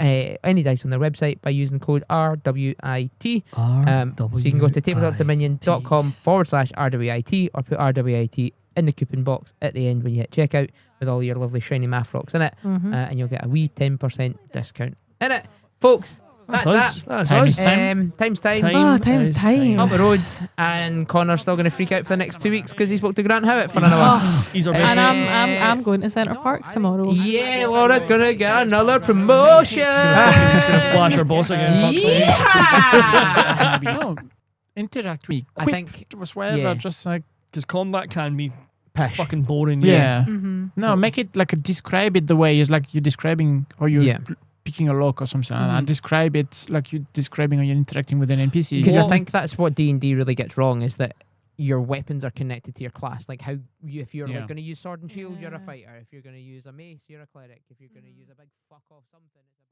any dice on their website by using the code RWIT. So you can go to tabletopdominion.com/RWIT or put RWIT in the coupon box at the end when you hit checkout with all your lovely shiny math rocks in it, and you'll get a wee 10% discount in it, folks. That's that. That's Time's us. time. Time's time. Time's time. Up the road, and Connor's still going to freak out for the next 2 weeks because he spoke to Grant Howitt for another. He's our best And mate. I'm going to Centre Parks tomorrow. Yeah, Laura's going to get another promotion. He's gonna flash our boss again. Fuck's sake. Yeah. No, interact with. I think Just whatever. yeah. Just like Because combat can be Pish. fucking boring. yeah. Mm-hmm. No, make it like describe it the way it's like you're describing or you're Yeah. picking a lock or something like that. Describe it like you're describing or you're interacting with an NPC. Because I What- think that's what D&D really gets wrong, is that your weapons are connected to your class. Like how if you're Yeah. like going to use sword and shield, you're a Yeah. fighter. If you're going to use a mace, you're a cleric. If you're going to use a big fuck off something, it's a